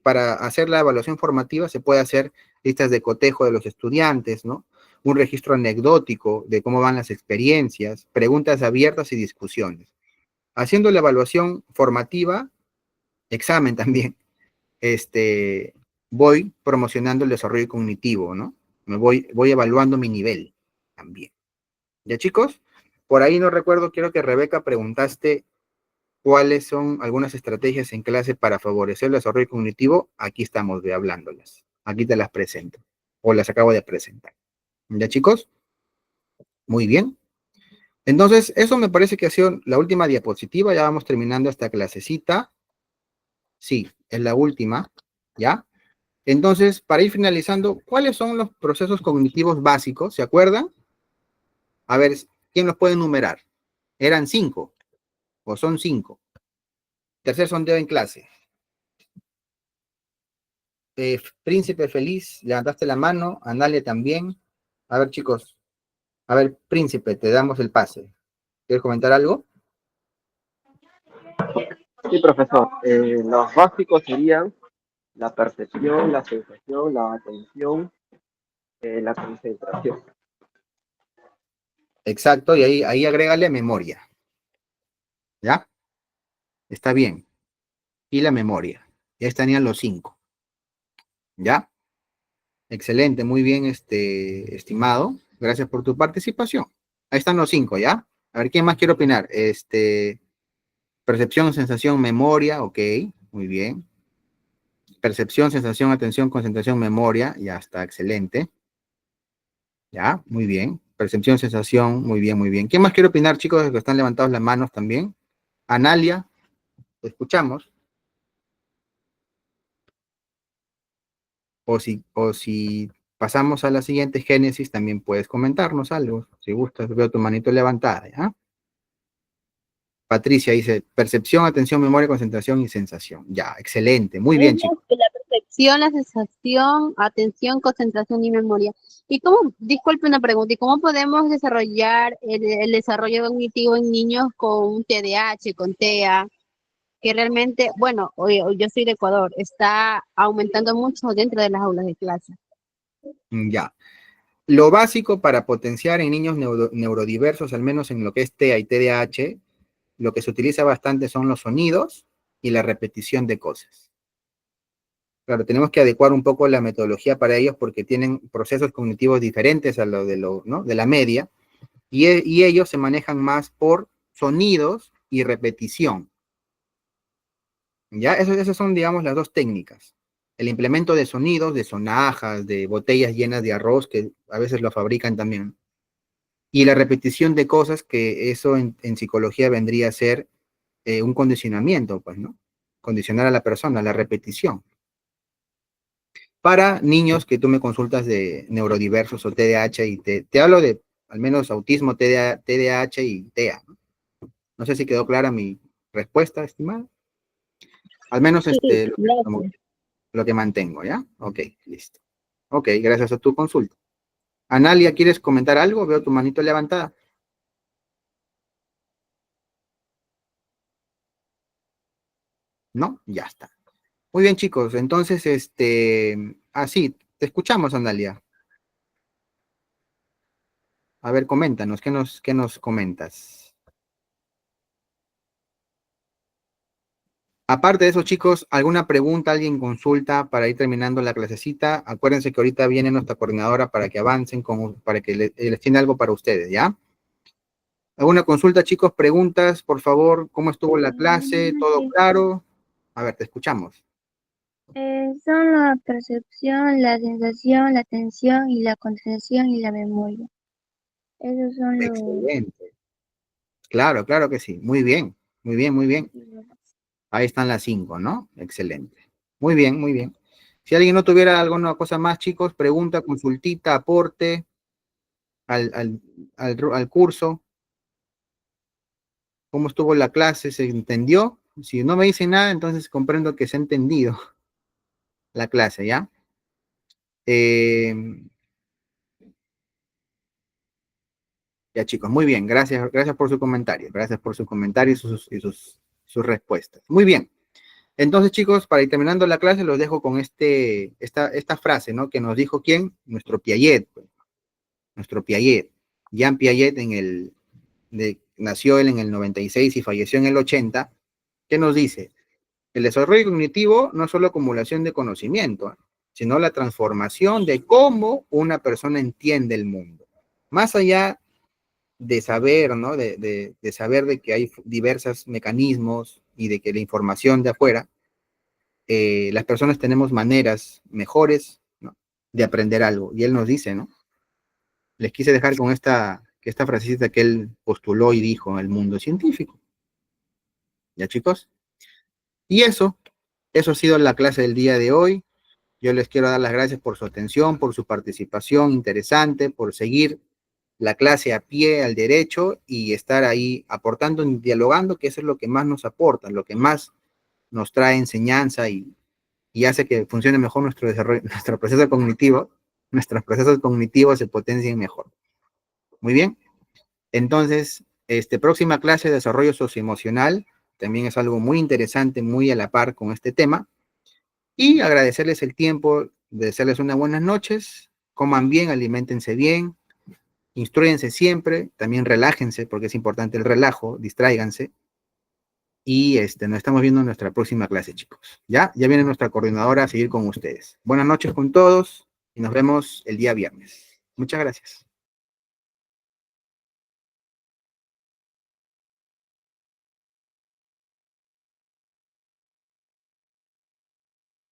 para hacer la evaluación formativa? Se puede hacer listas de cotejo de los estudiantes, ¿no? Un registro anecdótico de cómo van las experiencias, preguntas abiertas y discusiones. Haciendo la evaluación formativa, examen también, voy promocionando el desarrollo cognitivo, ¿no? Voy evaluando mi nivel también. ¿Ya, chicos? Por ahí no recuerdo, quiero que Rebeca preguntaste cuáles son algunas estrategias en clase para favorecer el desarrollo cognitivo. Aquí estamos hablándolas. Aquí te las presento. O las acabo de presentar. ¿Ya, chicos? Muy bien. Entonces, eso me parece que ha sido la última diapositiva. Ya vamos terminando esta clasecita. Sí, es la última. ¿Ya? Entonces, para ir finalizando, ¿cuáles son los procesos cognitivos básicos? ¿Se acuerdan? A ver, ¿quién los puede enumerar? Eran 5, o son 5. Tercer sondeo en clase. Príncipe Feliz, levantaste la mano. Analia también. A ver, chicos. A ver, Príncipe, te damos el pase. ¿Quieres comentar algo? Sí, profesor. Los básicos serían la percepción, la sensación, la atención, la concentración. Exacto, y ahí agrégale memoria. ¿Ya? Está bien. Y la memoria. Ya estarían los 5. ¿Ya? Excelente, muy bien, estimado. Gracias por tu participación. Ahí están los 5, ¿ya? A ver, ¿quién más quiere opinar? Percepción, sensación, memoria, ok, muy bien. Percepción, sensación, atención, concentración, memoria, ya está, excelente. Ya, muy bien. Percepción, sensación, muy bien, muy bien. ¿Quién más quiere opinar, chicos, que están levantados las manos también? Analia, te escuchamos. O si pasamos a la siguiente génesis, también puedes comentarnos algo. Si gustas, veo tu manito levantada, ¿ya? Patricia dice, percepción, atención, memoria, concentración y sensación. Ya, excelente. Muy bien, chicos. La percepción, la sensación, atención, concentración y memoria. ¿Y cómo, disculpe una pregunta, ¿y cómo podemos desarrollar el desarrollo cognitivo en niños con TDAH, con TEA? Que realmente, bueno, yo soy de Ecuador, está aumentando mucho dentro de las aulas de clase. Ya. Lo básico para potenciar en niños neurodiversos, al menos en lo que es TEA y TDAH, lo que se utiliza bastante son los sonidos y la repetición de cosas. Claro, tenemos que adecuar un poco la metodología para ellos porque tienen procesos cognitivos diferentes a lo, ¿no? de la media, y ellos se manejan más por sonidos y repetición. ¿Ya? Esas son, digamos, las dos técnicas. El implemento de sonidos, de sonajas, de botellas llenas de arroz, que a veces lo fabrican también. Y la repetición de cosas, que eso en psicología vendría a ser un condicionamiento, pues, ¿no? Condicionar a la persona, la repetición. Para niños que tú me consultas de neurodiversos o TDAH, y te hablo de al menos autismo, TDAH y TEA. No sé si quedó clara mi respuesta, estimada. Al menos lo que mantengo, ¿ya? Ok, listo. Ok, gracias a tu consulta. Analia, ¿quieres comentar algo? Veo tu manito levantada. ¿No? Ya está. Muy bien, chicos. Entonces, sí, te escuchamos, Analia. A ver, coméntanos, ¿qué nos comentas? Aparte de eso, chicos, ¿alguna pregunta, alguien consulta para ir terminando la clasecita? Acuérdense que ahorita viene nuestra coordinadora para que avancen, para que les tiene algo para ustedes, ¿ya? ¿Alguna consulta, chicos? ¿Preguntas, por favor? ¿Cómo estuvo la clase? ¿Todo claro? A ver, te escuchamos. Son la percepción, la sensación, la atención y la concentración y la memoria. Esos son los... Excelente. Claro, claro que sí. Muy bien, muy bien, muy bien. Ahí están las 5, ¿no? Excelente. Muy bien, muy bien. Si alguien no tuviera alguna cosa más, chicos, pregunta, consultita, aporte al curso. ¿Cómo estuvo la clase? ¿Se entendió? Si no me dicen nada, entonces comprendo que se ha entendido la clase, ¿ya? Ya, chicos, muy bien. Gracias por su comentario. Gracias por su comentario y sus respuestas. Muy bien. Entonces, chicos, para ir terminando la clase, los dejo con esta frase, ¿no? Que nos dijo ¿quién? Nuestro Piaget. Pues. Nuestro Piaget. Jean Piaget nació él en el 96 y falleció en el 80. ¿Qué nos dice? El desarrollo cognitivo no es solo acumulación de conocimiento, sino la transformación de cómo una persona entiende el mundo. Más allá de saber, ¿no? De saber de que hay diversos mecanismos y de que la información de afuera, las personas tenemos maneras mejores, ¿no? De aprender algo. Y él nos dice, ¿no? Les quise dejar con esta frasecita que él postuló y dijo en el mundo científico. ¿Ya, chicos? Y eso ha sido la clase del día de hoy. Yo les quiero dar las gracias por su atención, por su participación interesante, por seguir la clase a pie, al derecho, y estar ahí aportando, dialogando, que eso es lo que más nos aporta, lo que más nos trae enseñanza y hace que funcione mejor nuestro desarrollo, nuestro proceso cognitivo, nuestros procesos cognitivos se potencien mejor. Muy bien. Entonces, próxima clase de desarrollo socioemocional también es algo muy interesante, muy a la par con este tema. Y agradecerles el tiempo, desearles unas buenas noches, coman bien, aliméntense bien, instrúyense siempre, también relájense, porque es importante el relajo, distráiganse. Y nos estamos viendo en nuestra próxima clase, chicos. Ya viene nuestra coordinadora a seguir con ustedes. Buenas noches con todos y nos vemos el día viernes. Muchas gracias.